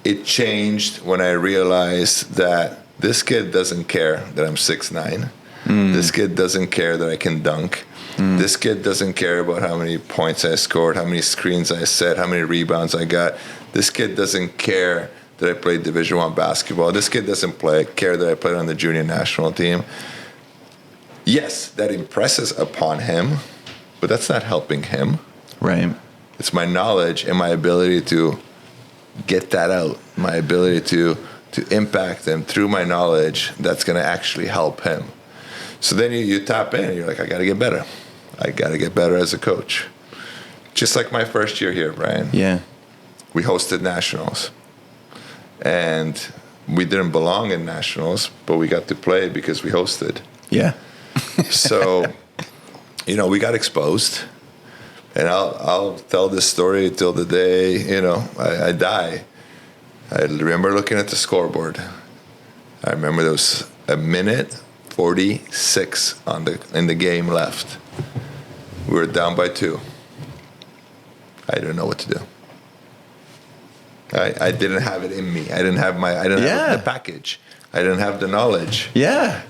it changed when I realized that this kid doesn't care that I'm 6'9". This kid doesn't care that I can dunk. This kid doesn't care about how many points I scored, how many screens I set, how many rebounds I got. This kid doesn't care that I played Division I basketball. This kid doesn't care that I played on the junior national team. Yes, that impresses upon him, but that's not helping him. Right. It's my knowledge and my ability to get that out, my ability to impact him through my knowledge that's going to actually help him. So then you tap in and you're like, I got to get better. I got to get better as a coach. Just like my first year here, Brian. Yeah. We hosted nationals. And we didn't belong in nationals, but we got to play because we hosted. Yeah. So, we got exposed. And I'll tell this story till the day, I die. I remember looking at the scoreboard. I remember there was a minute 46 in the game left. We were down by 2. I didn't know what to do. I didn't have it in me. I didn't have the package. I didn't have the knowledge. Yeah.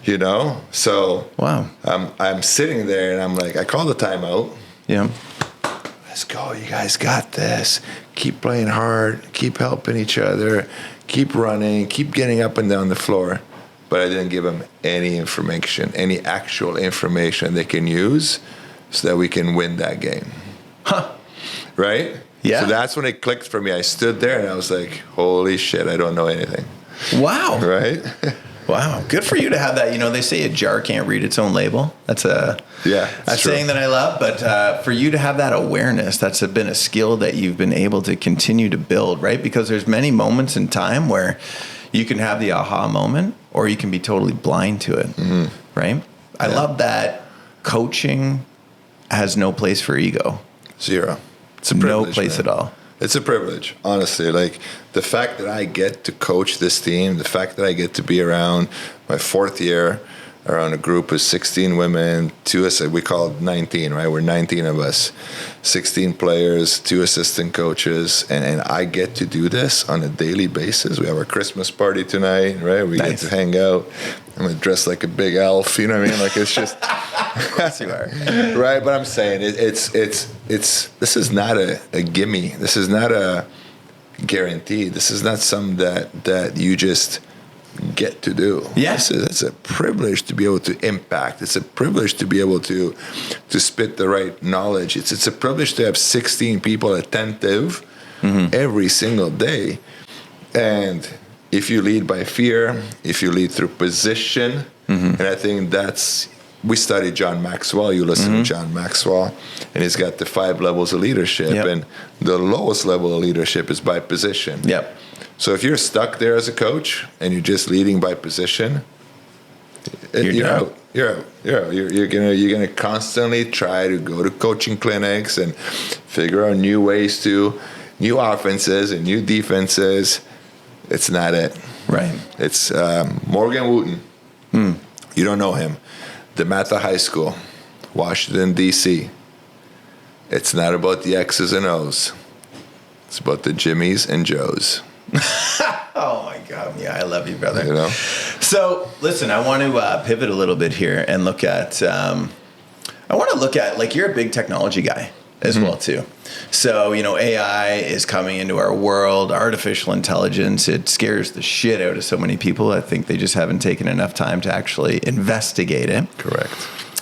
So wow. I'm sitting there and I'm like, I call the timeout. Yeah. Let's go. You guys got this. Keep playing hard. Keep helping each other. Keep running. Keep getting up and down the floor. But I didn't give them any information, any actual information they can use so that we can win that game. Right? Yeah. So that's when it clicked for me. I stood there and I was like, holy shit, I don't know anything. Wow. Right? Wow. Good for you to have that. They say a jar can't read its own label. That's a saying that I love. But for you to have that awareness, that's been a skill that you've been able to continue to build, right? Because there's many moments in time where you can have the aha moment or you can be totally blind to it, right? I love that coaching has no place for ego. Zero. It's a privilege. No place man. at all. It's a privilege, honestly. Like, the fact that I get to coach this team, the fact that I get to be around my 4th year around a group of 16 women, we call it 19, right? We're 19 of us, 16 players, 2 assistant coaches, and I get to do this on a daily basis. We have our Christmas party tonight, right? We get to hang out. I'm dressed like a big elf, you know what I mean? Like, it's just... Of course you are. Right, but I'm saying it's this is not a gimme. This is not a guarantee. This is not something that you just get to do. Yes. It's a privilege to be able to impact. It's a privilege to be able to spit the right knowledge. It's a privilege to have 16 people attentive every single day. And if you lead by fear, if you lead through position, and I think we studied John Maxwell. You listen to John Maxwell, and he's got the 5 levels of leadership. Yep. And the lowest level of leadership is by position. Yep. So if you're stuck there as a coach and you're just leading by position, you're out. You're out. You're gonna constantly try to go to coaching clinics and figure out new ways to new offenses and new defenses. It's not it. Right. It's Morgan Wooten. You don't know him. DeMatha High School, Washington, D.C. It's not about the X's and O's. It's about the Jimmies and Joes. Oh my God, yeah, I love you, brother. You know. So listen, I want to pivot a little bit here and look at. I want to look at, like, you're a big technology guy as well too. So AI is coming into our world. Artificial intelligence, it scares the shit out of so many people. I think they just haven't taken enough time to actually investigate it. Correct.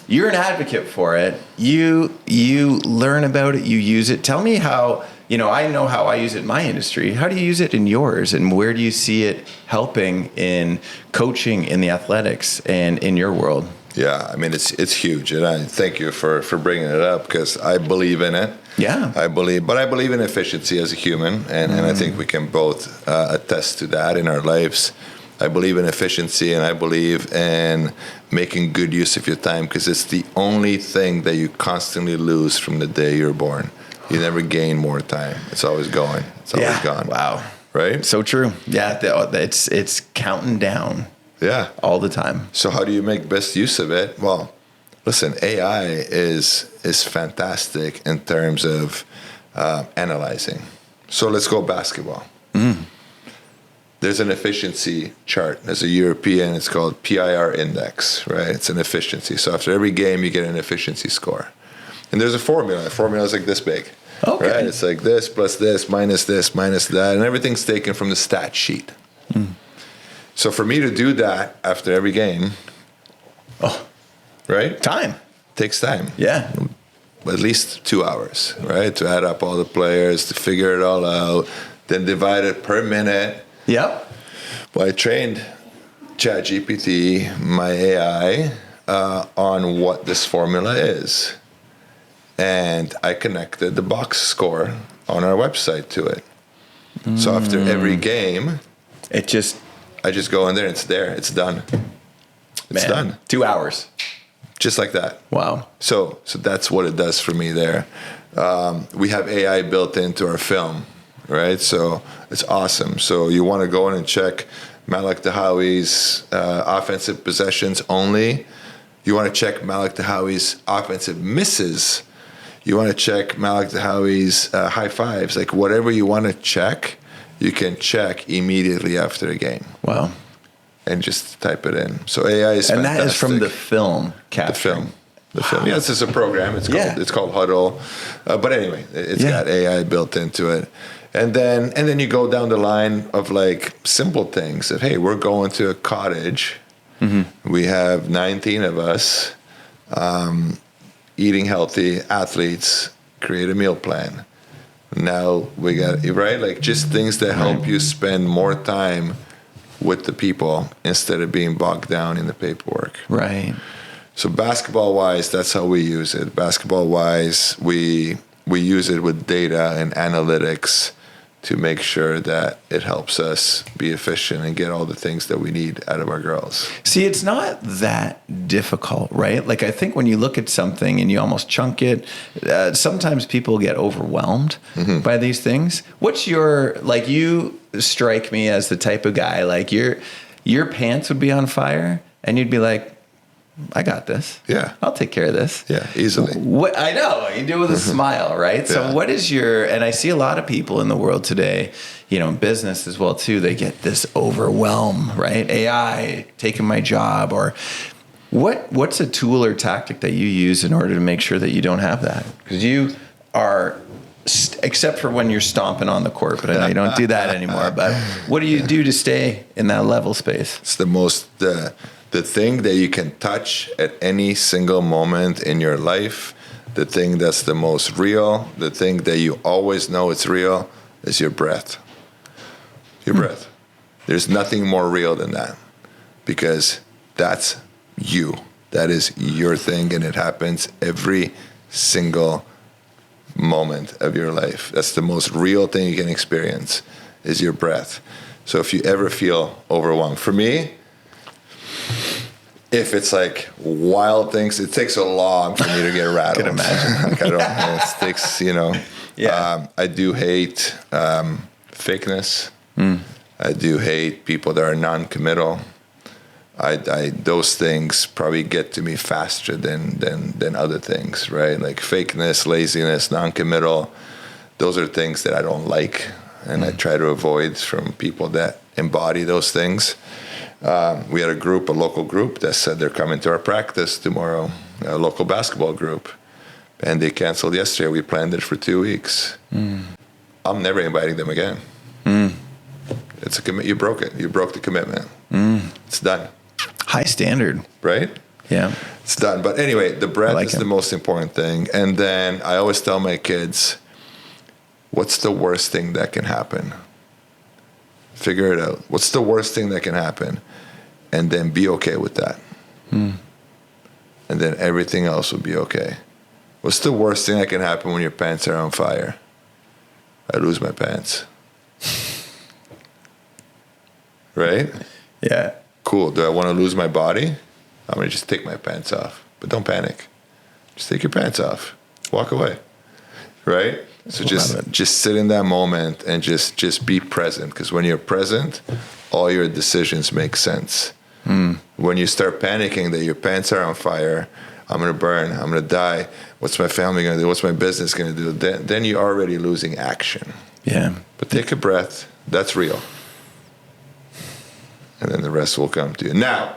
You're an advocate for it. You learn about it. You use it. Tell me how. I know how I use it in my industry. How do you use it in yours? And where do you see it helping in coaching, in the athletics, and in your world? Yeah, I mean, it's huge. And I thank you for bringing it up, because I believe in it. Yeah. I believe in efficiency as a human. And I think we can both attest to that in our lives. I believe in efficiency, and I believe in making good use of your time, because it's the only thing that you constantly lose from the day you're born. You never gain more time. It's always going. It's always gone. Wow. Right? So true. Yeah. It's counting down. Yeah. All the time. So how do you make best use of it? Well, listen, AI is fantastic in terms of analyzing. So let's go basketball. There's an efficiency chart. There's a European, it's called PIR index, right? It's an efficiency. So after every game, you get an efficiency score. And there's a formula. The formula is like this big. Okay. Right? It's like this, plus this, minus that. And everything's taken from the stat sheet. So for me to do that after every game, right? Time. Takes time. Yeah. At least 2 hours, right? To add up all the players, to figure it all out, then divide it per minute. Yep. Well, I trained ChatGPT, my AI, on what this formula is. And I connected the box score on our website to it. So after every game, I just go in there, it's there, it's done. It's done. 2 hours. Just like that. Wow. So that's what it does for me there. We have AI built into our film, right? So it's awesome. So you want to go in and check Malik Dahawi's offensive possessions only. You want to check Malik Dahawi's offensive misses. You want to check Malik Dahawi's high fives. Like whatever you want to check, you can check immediately after a game. Wow. And just type it in. So AI is fantastic. And that is from the film capturing. The film. Yeah, this is a program. It's called Huddle. But anyway, it's got AI built into it. And then you go down the line of like simple things that, hey, we're going to a cottage. We have 19 of us, eating healthy, athletes, create a meal plan. Now we got, right? Like just things that help you spend more time with the people instead of being bogged down in the paperwork. Right. So basketball-wise, that's how we use it. Basketball-wise, we use it with data and analytics to make sure that it helps us be efficient and get all the things that we need out of our girls. See, it's not that difficult, right? Like I think when you look at something and you almost chunk it, sometimes people get overwhelmed by these things. What's you strike me as the type of guy, like your pants would be on fire and you'd be like, I got this. Yeah. I'll take care of this. Yeah, easily. I know. You do it with a smile, right? So what is and I see a lot of people in the world today, in business as well too, they get this overwhelm, right? AI taking my job, or what's a tool or tactic that you use in order to make sure that you don't have that? Because you are except for when you're stomping on the court, but I know you don't do that anymore. But what do you do to stay in that level space? It's the thing that you can touch at any single moment in your life, the thing that's the most real, the thing that you always know it's real, is your breath. Your breath. There's nothing more real than that, because that's you. That is your thing, and it happens every single moment of your life. That's the most real thing you can experience, is your breath. So if you ever feel overwhelmed, for me, if it's like wild things, it takes so long for me to get rattled. I can imagine. Like it takes, Yeah. I do hate fakeness. I do hate people that are non-committal. Those things probably get to me faster than other things, right? Like fakeness, laziness, non-committal. Those are things that I don't like, and I try to avoid from people that embody those things. We had a local group that said they're coming to our practice tomorrow, a local basketball group, and they canceled yesterday. We planned it for 2 weeks. I'm never inviting them again. It's a commit. You broke it. You broke the commitment. It's done. High standard. Right? Yeah. It's done. But anyway, the breath is the most important thing. And then I always tell my kids, what's the worst thing that can happen? Figure it out. What's the worst thing that can happen? And then be okay with that. And then everything else will be okay. What's the worst thing that can happen when your pants are on fire? I lose my pants. Right? Yeah. Cool. Do I want to lose my body? I'm going to just take my pants off. But don't panic. Just take your pants off. Walk away. Right? So just sit in that moment and just be present. Because when you're present, all your decisions make sense. When you start panicking that your pants are on fire, I'm going to burn, I'm going to die, what's my family going to do, what's my business going to do, then you're already losing action. Yeah. But take a breath. That's real. And then the rest will come to you. Now,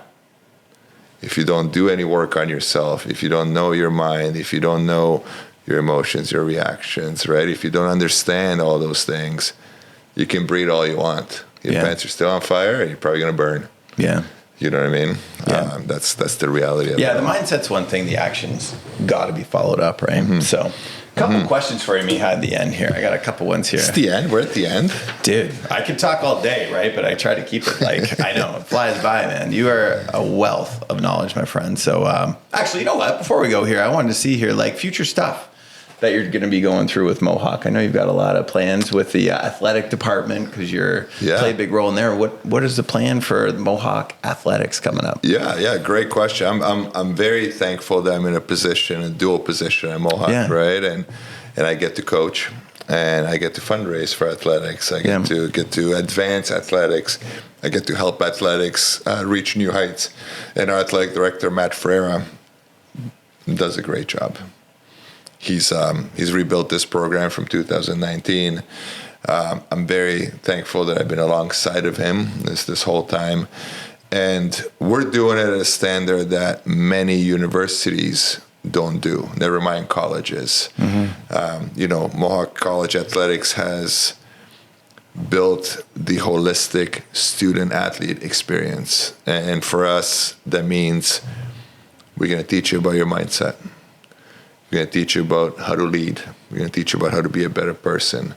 if you don't do any work on yourself, if you don't know your mind, if you don't know your emotions, your reactions, right? If you don't understand all those things, you can breathe all you want. Your pants are still on fire, and you're probably going to burn. Yeah. You know what I mean? Yeah. That's the reality of it. Yeah, the mindset's one thing. The action's got to be followed up, right? So, a couple questions for you, Mihai, at the end here. I got a couple ones here. It's the end. We're at the end. Dude, I could talk all day, right? But I try to keep it like, I know, it flies by, man. You are a wealth of knowledge, my friend. So, actually, you know what? Before we go here, I wanted to see here, like, future stuff that you're going to be going through with Mohawk. I know you've got a lot of plans with the athletic department because you're play a big role in there. What is the plan for the Mohawk athletics coming up? Yeah, great question. I'm very thankful that I'm in a dual position at Mohawk, right? And I get to coach and I get to fundraise for athletics. I get to advance athletics. I get to help athletics reach new heights. And our athletic director, Matt Ferreira, does a great job. He's rebuilt this program from 2019. I'm very thankful that I've been alongside of him this whole time. And we're doing it at a standard that many universities don't do, never mind colleges. Mohawk College Athletics has built the holistic student-athlete experience. And for us, that means we're going to teach you about your mindset. We're going to teach you about how to lead. We're going to teach you about how to be a better person.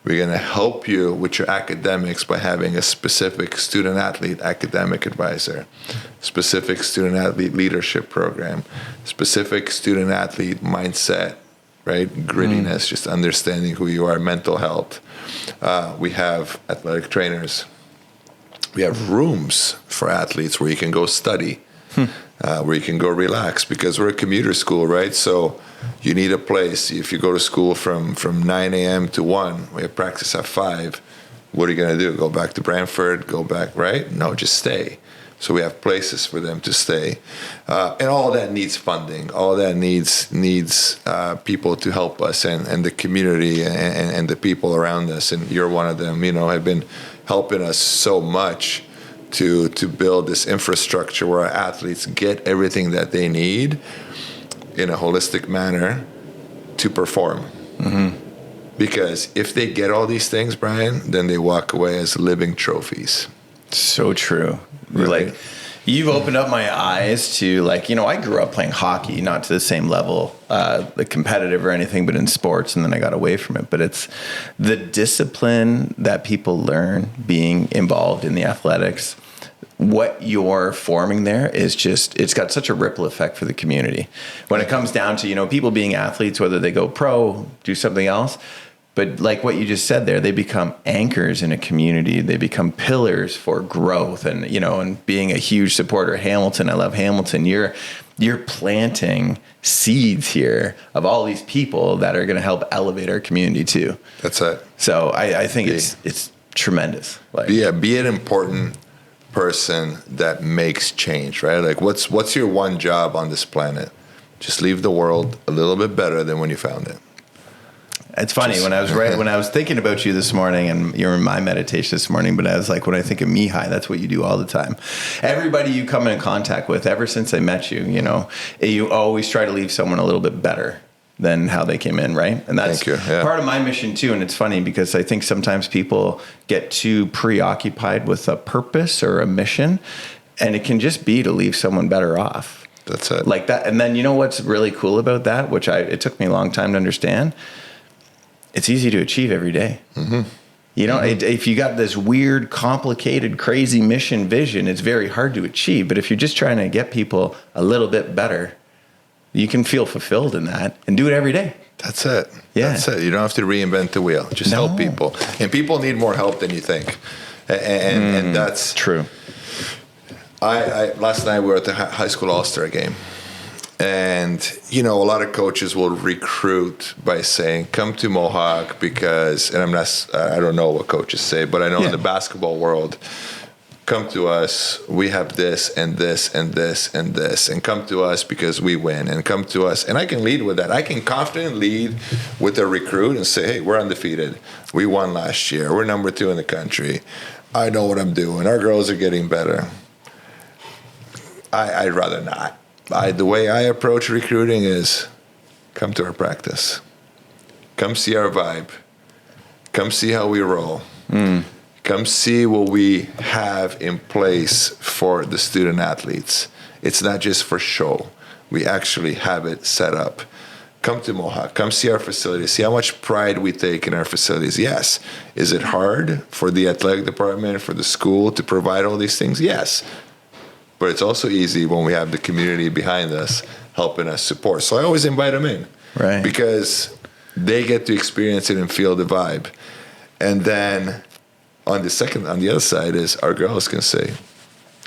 We're going to help you with your academics by having a specific student-athlete academic advisor, specific student-athlete leadership program, specific student-athlete mindset, right? Grittiness, just understanding who you are, mental health. We have athletic trainers. We have rooms for athletes where you can go study, where you can go relax, because we're a commuter school, right? So you need a place. If you go to school from 9 a.m. to 1, we have practice at 5, what are you going to do? Go back to Brantford? Go back, right? No, just stay. So we have places for them to stay. And all that needs funding. All that needs people to help us and the community and the people around us. And you're one of them, have been helping us so much to build this infrastructure where our athletes get everything that they need in a holistic manner to perform. Because if they get all these things, Brian, then they walk away as living trophies. So true. Right? Like, you've opened up my eyes to, like, I grew up playing hockey, not to the same level, like competitive or anything, but in sports, and then I got away from it. But it's the discipline that people learn being involved in the athletics. What you're forming there is just, it's got such a ripple effect for the community. When it comes down to, people being athletes, whether they go pro, do something else, but like what you just said there, they become anchors in a community. They become pillars for growth and, and being a huge supporter of Hamilton. I love Hamilton. You're planting seeds here of all these people that are going to help elevate our community too. That's it. So I think it's tremendous. Like, be an important person that makes change, right? Like what's your one job on this planet? Just leave the world a little bit better than when you found it. It's funny, when I was thinking about you this morning, and you're in my meditation this morning, but I was like, when I think of Mihai, that's what you do all the time. Everybody you come in contact with, ever since I met you, you always try to leave someone a little bit better than how they came in, right? And that's part of my mission too. And it's funny because I think sometimes people get too preoccupied with a purpose or a mission, and it can just be to leave someone better off. That's it. Like that. And then what's really cool about that, which it took me a long time to understand, it's easy to achieve every day. Mm-hmm. If you got this weird, complicated, crazy mission vision, it's very hard to achieve. But if you're just trying to get people a little bit better, you can feel fulfilled in that and do it every day. That's it. Yeah. That's it. You don't have to reinvent the wheel. Just help people. And people need more help than you think. And that's true. I last night we were at the high school all-star game. And, a lot of coaches will recruit by saying, come to Mohawk because, and I don't know what coaches say, but I know in the basketball world, come to us, we have this and this and this and this, and come to us because we win, and come to us. And I can lead with that. I can confidently lead with a recruit and say, hey, we're undefeated. We won last year. We're number 2 in the country. I know what I'm doing. Our girls are getting better. I'd rather not. The way I approach recruiting is come to our practice. Come see our vibe. Come see how we roll. Come see what we have in place for the student athletes. It's not just for show. We actually have it set up. Come to Mohawk. Come see our facilities. See how much pride we take in our facilities. Yes. Is it hard for the athletic department, for the school to provide all these things? Yes. But it's also easy when we have the community behind us helping us support. So I always invite them in. Right. Because they get to experience it and feel the vibe. And then on the other side is our girls can say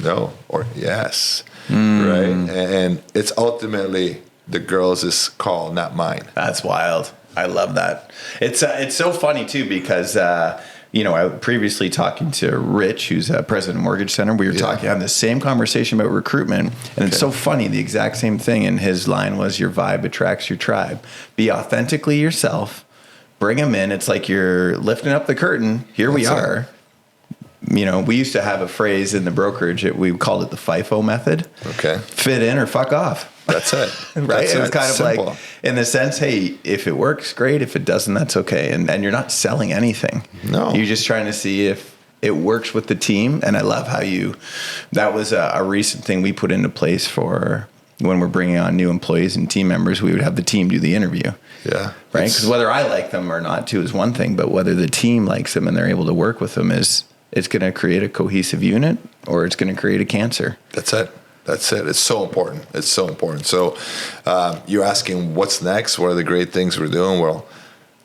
no or yes. Right? And it's ultimately the girls' call, not mine. That's wild. I love that. It's so funny too because I was previously talking to Rich, who's president of Mortgage Center. We were having the same conversation about recruitment, and it's so funny. The exact same thing, and his line was, "Your vibe attracts your tribe. Be authentically yourself. Bring them in. It's like you're lifting up the curtain. Here we are." We used to have a phrase in the brokerage. We called it the FIFO method. Okay. Fit in or fuck off. That's it. Right? That's it was kind of simple. like, in the sense, hey, if it works, great. If it doesn't, that's okay. And you're not selling anything. No. You're just trying to see if it works with the team. And I love how that was a recent thing we put into place for when we're bringing on new employees and team members. We would have the team do the interview. Yeah. Right? Because whether I like them or not, too, is one thing. But whether the team likes them and they're able to work with them it's going to create a cohesive unit, or it's going to create a cancer. That's it. It's so important. It's so important. So you're asking what's next? What are the great things we're doing? Well,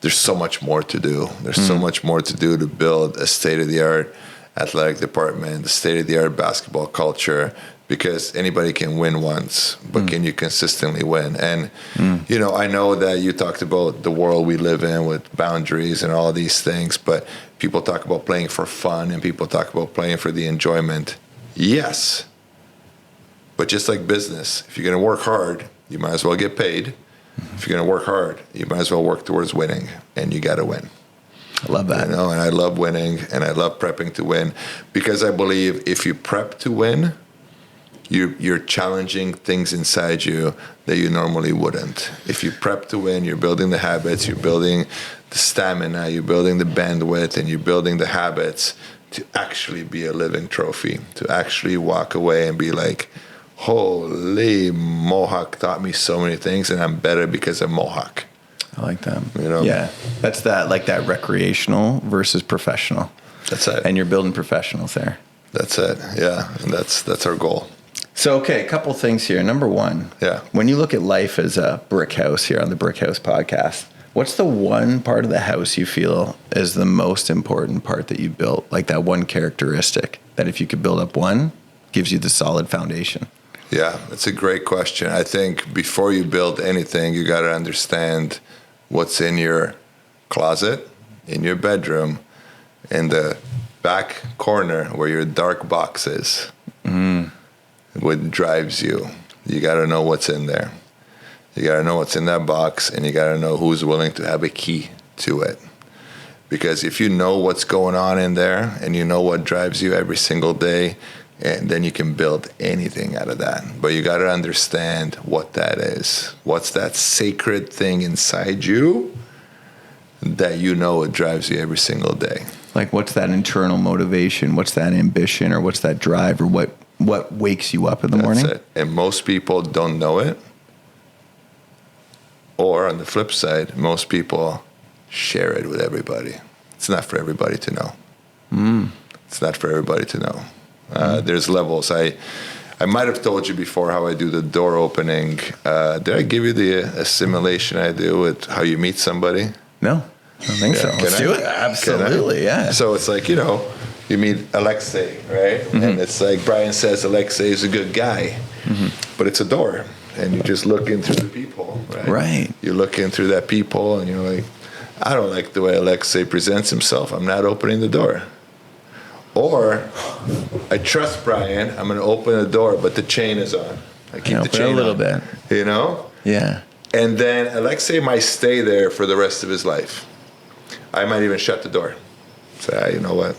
there's so much more to do. There's so much more to do to build a state-of-the-art athletic department, a state-of-the-art basketball culture, because anybody can win once, but can you consistently win? And, I know that you talked about the world we live in with boundaries and all these things, but people talk about playing for fun and people talk about playing for the enjoyment. Yes. But just like business, if you're going to work hard, you might as well get paid. If you're going to work hard, you might as well work towards winning, and you got to win. I love that. And I love winning, and I love prepping to win, because I believe if you prep to win, you're challenging things inside you that you normally wouldn't. If you prep to win, you're building the habits, you're building the stamina, you're building the bandwidth, and you're building the habits to actually be a living trophy, to actually walk away and be like, holy, Mohawk taught me so many things, and I'm better because of Mohawk. I like that. You know? Yeah. That's that, like that recreational versus professional. That's it. And you're building professionals there. That's it. Yeah. And that's our goal. So, okay, a couple things here. Number one, when you look at life as a brick house here on the Brick House podcast, what's the one part of the house you feel is the most important part that you built? Like that one characteristic that if you could build up one, gives you the solid foundation? Yeah, that's a great question. I think before you build anything, you got to understand what's in your closet, in your bedroom, in the back corner where your dark box is. What drives you. You got to know what's in there. You got to know what's in that box, and you got to know who's willing to have a key to it. Because if you know what's going on in there and you know what drives you every single day, and then you can build anything out of that. But you got to understand what that is. What's that sacred thing inside you that you know it drives you every single day? Like what's that internal motivation? What's that ambition, or what's that drive, or what wakes you up in the morning? That's it. And most people don't know it. Or on the flip side, most people share it with everybody. It's not for everybody to know. It's not for everybody to know. There's levels. I might have told you before how I do the door opening. Did I give you the assimilation I do with how you meet somebody? No, I don't think so. Let's do it. Absolutely, yeah. So it's like, you meet Alexei, right? And it's like Brian says Alexei is a good guy, but it's a door. And you just look in through the people, right? Right. You look in through that people, and you're like, I don't like the way Alexei presents himself. I'm not opening the door. Or I trust Brian. I'm going to open the door, but the chain is on. I keep the chain a little on, bit. You know? Yeah. And then Alexei might stay there for the rest of his life. I might even shut the door. Say, you know what?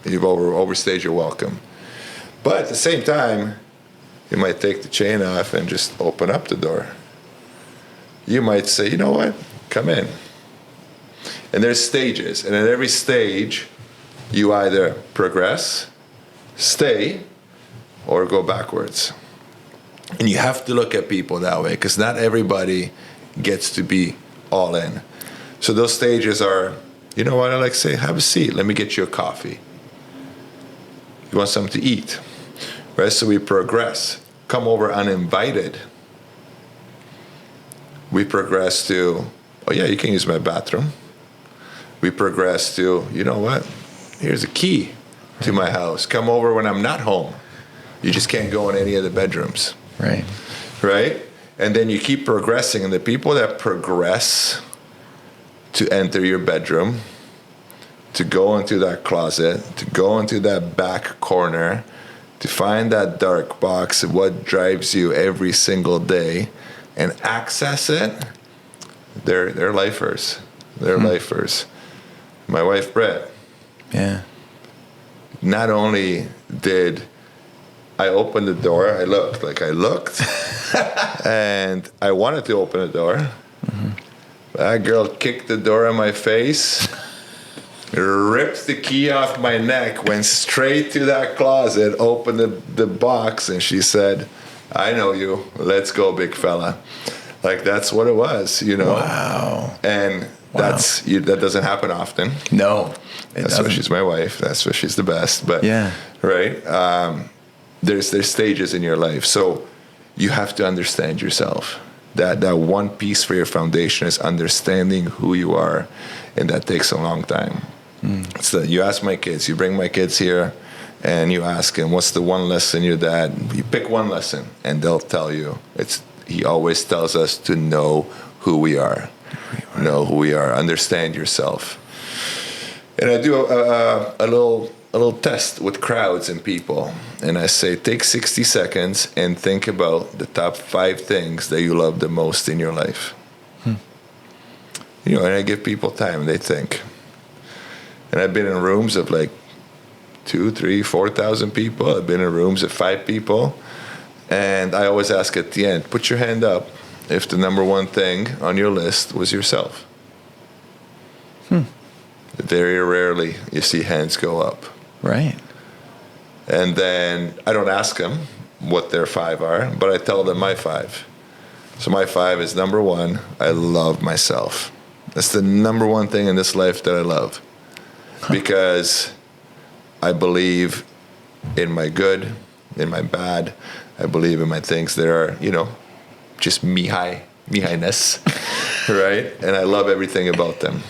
You've overstayed your welcome. But at the same time, you might take the chain off and just open up the door. You might say, you know what? Come in. And there's stages. And at every stage, you either progress, stay, or go backwards. And you have to look at people that way, because not everybody gets to be all in. So those stages are, you know what, Alexei, have a seat. Let me get you a coffee. You want something to eat? Right? So we progress. Come over uninvited. We progress to, oh yeah, you can use my bathroom. We progress to, you know what? Here's a key to my house. Come over when I'm not home. You just can't go in any of the bedrooms. Right. Right? And then you keep progressing. And the people that progress to enter your bedroom, to go into that closet, to go into that back corner, to find that dark box of what drives you every single day and access it, they're lifers. They're lifers. My wife, Brett. Yeah. Not only did I open the door, I looked, and I wanted to open the door. That girl kicked the door in my face, ripped the key off my neck, went straight to that closet, opened the box, and she said, I know you. Let's go, big fella. Like, that's what it was, Wow. And that doesn't happen often. No. That's why she's my wife. That's why she's the best. But yeah. Right? There's stages in your life. So you have to understand yourself. That one piece for your foundation is understanding who you are. And that takes a long time. So you ask my kids, you bring my kids here, and you ask them, what's the one lesson your dad, you pick one lesson, and they'll tell you. He always tells us to know who we are. Know who we are. Understand yourself. And I do a little test with crowds and people. And I say, take 60 seconds and think about the top 5 things that you love the most in your life. And I give people time. They think. And I've been in rooms of like 2,000, 3,000, 4,000 people. I've been in rooms of 5 people. And I always ask at the end, put your hand up if the number one thing on your list was yourself. Very rarely you see hands go up. Right. And then I don't ask them what their 5 are, but I tell them my 5. So my 5 is number 1, I love myself. That's the number one thing in this life that I love. Because I believe in my good, in my bad. I believe in my things that are, just Mihai-ness, right? And I love everything about them.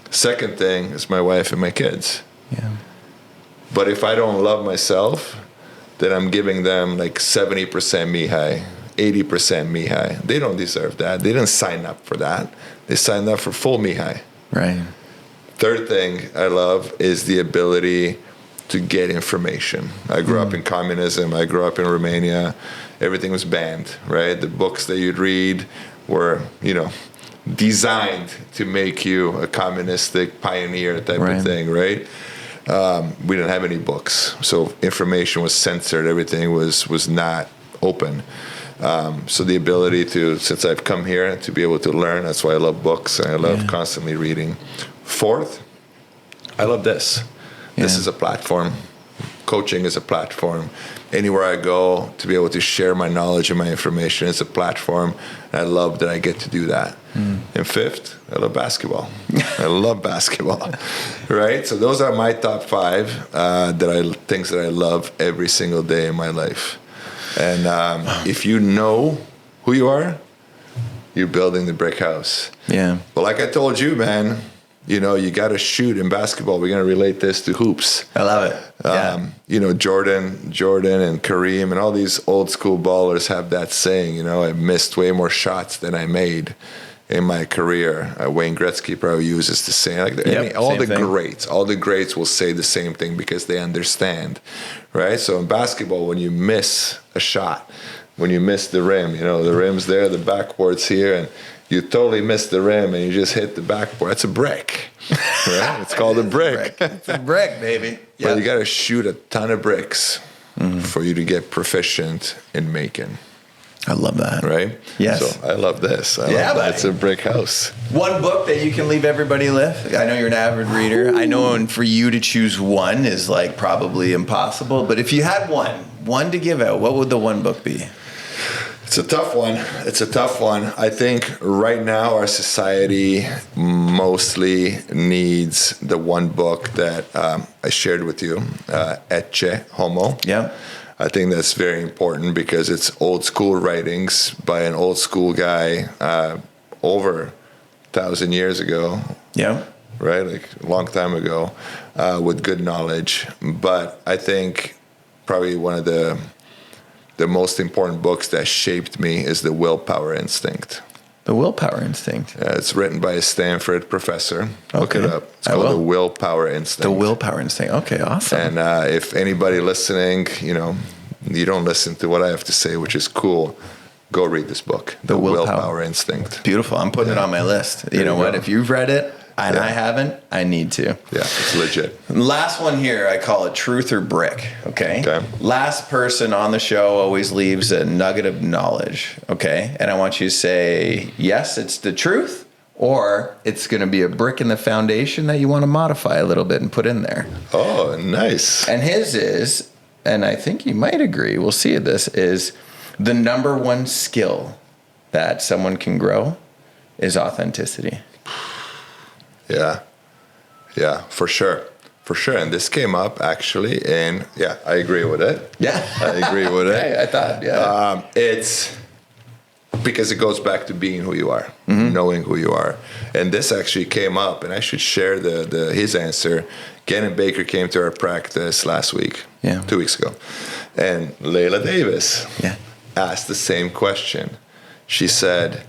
Second thing is my wife and my kids. Yeah. But if I don't love myself, then I'm giving them like 70% Mihai, 80% Mihai. They don't deserve that. They didn't sign up for that. They signed up for full Mihai. Right. Third thing I love is the ability to get information. I grew up in communism. I grew up in Romania. Everything was banned, right? The books that you'd read were, designed to make you a communistic pioneer type of thing, right? We didn't have any books, so information was censored. Everything was not open. So the ability to, since I've come here, to be able to learn, that's why I love books, and I love constantly reading. Fourth, I love this. This is a platform. Coaching is a platform. Anywhere I go, to be able to share my knowledge and my information is a platform. And I love that I get to do that. And fifth, I love basketball. I love basketball, right? So those are my top 5 things that I love every single day in my life. And if you know who you are, you're building the brick house. Yeah. But like I told you, man, you got to shoot in basketball. We're going to relate this to hoops. I love it. Jordan and Kareem and all these old school ballers have that saying, I missed way more shots than I made in my career. Wayne Gretzky probably uses the same. All the greats will say the same thing because they understand, right? So in basketball, when you miss a shot, when you miss the rim, the rim's there, the backboard's here, and you totally miss the rim and you just hit the backboard. That's a brick, right? It's called a brick. It's a brick, baby. But you got to shoot a ton of bricks for you to get proficient in making. I love that. Right? Yes. So I love this. I love that. It's a brick house. One book that you can leave everybody with. I know you're an avid reader. I know, and for you to choose one is like probably impossible. But if you had one to give out, what would the one book be? It's a tough one. I think right now our society mostly needs the one book that I shared with you, Ecce Homo. Yeah. I think that's very important because it's old school writings by an old school guy over 1,000 years ago. Yeah. Right? Like a long time ago with good knowledge. But I think probably one of the most important books that shaped me is The Willpower Instinct. The Willpower Instinct. It's written by a Stanford professor. Look it up. It's called The Willpower Instinct. The Willpower Instinct. Okay, awesome. And if anybody listening, you don't listen to what I have to say, which is cool, go read this book, The Willpower Instinct. Beautiful. I'm putting it on my list. You know what? If you've read it and I haven't, I need to. Yeah, it's legit. Last one here, I call it truth or brick. Okay. Last person on the show always leaves a nugget of knowledge. Okay. And I want you to say, yes, it's the truth, or it's going to be a brick in the foundation that you want to modify a little bit and put in there. Oh, nice. And his is, and I think you might agree, we'll see this, is the number one skill that someone can grow is authenticity. Yeah, for sure. And this came up actually I agree with it. Yeah. I agree with it. I thought, it's because it goes back to being who you are, knowing who you are. And this actually came up, and I should share his answer. Gannon Baker came to our practice last week, 2 weeks ago. And Layla Davis asked the same question. She said,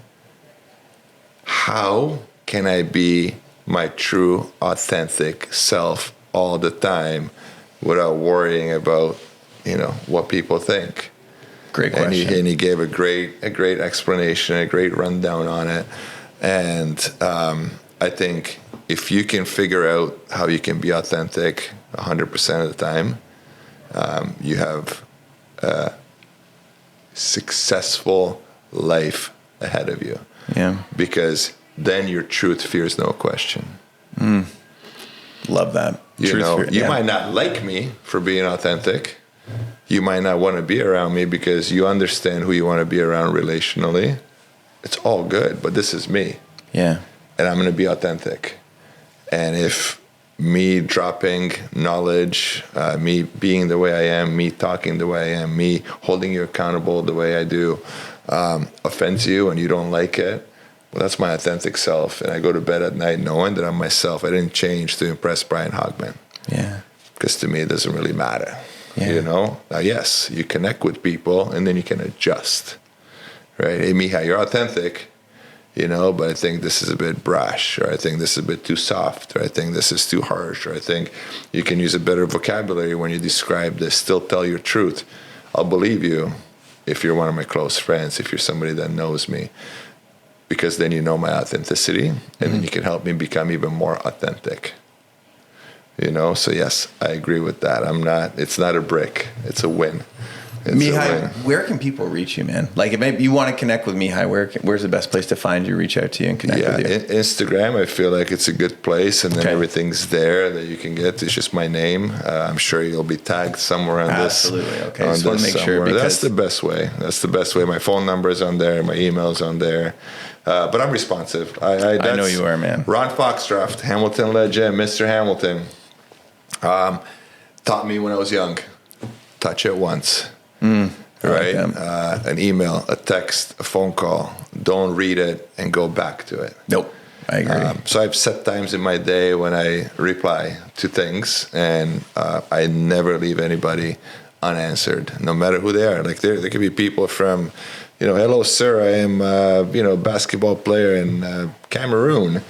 how can I be my true, authentic self all the time without worrying about, what people think? Great question. And he gave a great explanation, a great rundown on it. And I think if you can figure out how you can be authentic 100% of the time, you have successful life ahead of you. Yeah. Because then your truth fears no question. Love that. You might not like me for being authentic. You might not want to be around me because you understand who you want to be around relationally. It's all good, but this is me. Yeah. And I'm going to be authentic. And if me dropping knowledge, me being the way I am, me talking the way I am, me holding you accountable the way I do, offends you and you don't like it, well, that's my authentic self. And I go to bed at night knowing that I'm myself. I didn't change to impress Brian Hogman. Yeah. Because to me, it doesn't really matter. Yeah. Now, yes, you connect with people and then you can adjust. Right? Hey, Mihai, you're authentic, but I think this is a bit brash, or I think this is a bit too soft, or I think this is too harsh, or I think you can use a better vocabulary when you describe this. Still tell your truth. I'll believe you if you're one of my close friends, if you're somebody that knows me, because then you know my authenticity, and then you can help me become even more authentic. So yes, I agree with that. It's not a brick, it's a win. Mihai, where can people reach you, man? Like, if you want to connect with Mihai, where's the best place to find you, reach out to you, and connect with you? Instagram, I feel like it's a good place, and then everything's there that you can get. It's just my name. I'm sure you'll be tagged somewhere on this. Absolutely, okay. Just want to make sure. Because that's the best way. That's the best way. My phone number's on there. My email's on there. But I'm responsive. I know you are, man. Ron Foxcroft, Hamilton legend, Mr. Hamilton, taught me when I was young. Touch it once. Right? An email, a text, a phone call. Don't read it and go back to it. Nope. I agree. So I've set times in my day when I reply to things, and I never leave anybody unanswered, no matter who they are. Like there could be people from, hello, sir, I am, a basketball player in Cameroon.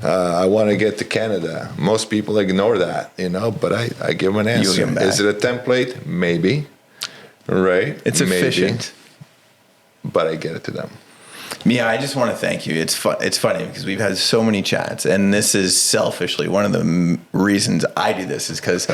I want to get to Canada. Most people ignore that, but I give them an answer. Give them back. Is it a template? Maybe. Right? It's efficient. But I get it to them. Mia, I just want to thank you. It's funny because we've had so many chats, and this is selfishly one of the reasons I do this is because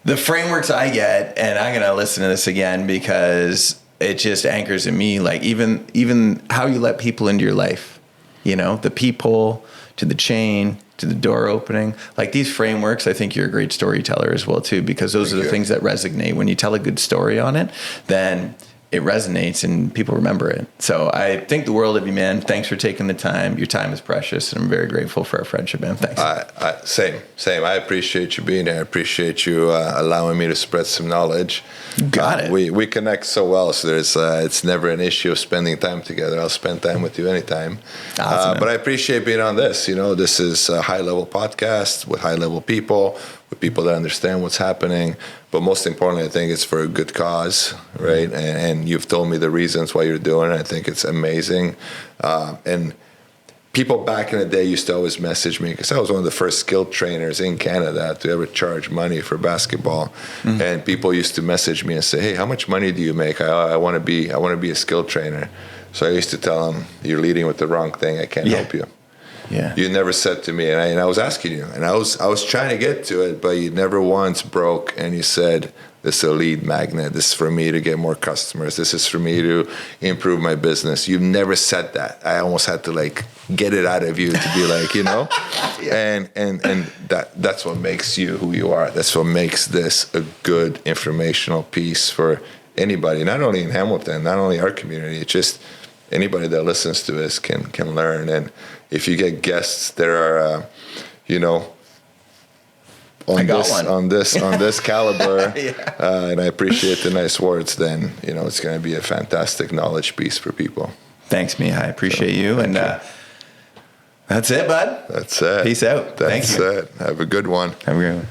the frameworks I get, and I'm going to listen to this again because it just anchors in me, like even how you let people into your life, the people to the chain to the door opening, like these frameworks. I think you're a great storyteller as well too, because those are the things that resonate. When you tell a good story on it, then it resonates and people remember it. So I think the world of you, man. Thanks for taking the time. Your time is precious, and I'm very grateful for our friendship, man. Thanks. Same. I appreciate you being here. I appreciate you allowing me to spread some knowledge. Got it. We connect so well, so it's never an issue of spending time together. I'll spend time with you anytime. Awesome, but I appreciate being on this. This is a high-level podcast with high-level people, with people that understand what's happening. But most importantly, I think it's for a good cause, right? And you've told me the reasons why you're doing it. I think it's amazing. And people back in the day used to always message me, because I was one of the first skilled trainers in Canada to ever charge money for basketball. Mm-hmm. And people used to message me and say, "Hey, how much money do you make? I want to be a skilled trainer." So I used to tell them, "You're leading with the wrong thing. I can't help you." Yeah. You never said to me, and I was asking you, and I was trying to get to it, but you never once broke, and you said, "This is a lead magnet. This is for me to get more customers. This is for me to improve my business." You've never said that. I almost had to get it out of you to be like, yeah. and that's what makes you who you are. That's what makes this a good informational piece for anybody, not only in Hamilton, not only our community. It's just anybody that listens to this can learn. And if you get guests that are, on this caliber, yeah. And I appreciate the nice words, then it's going to be a fantastic knowledge piece for people. Thanks, Mihai. I appreciate you. And that's it, bud. That's it. Peace out. That's it. Have a good one. Have a good one.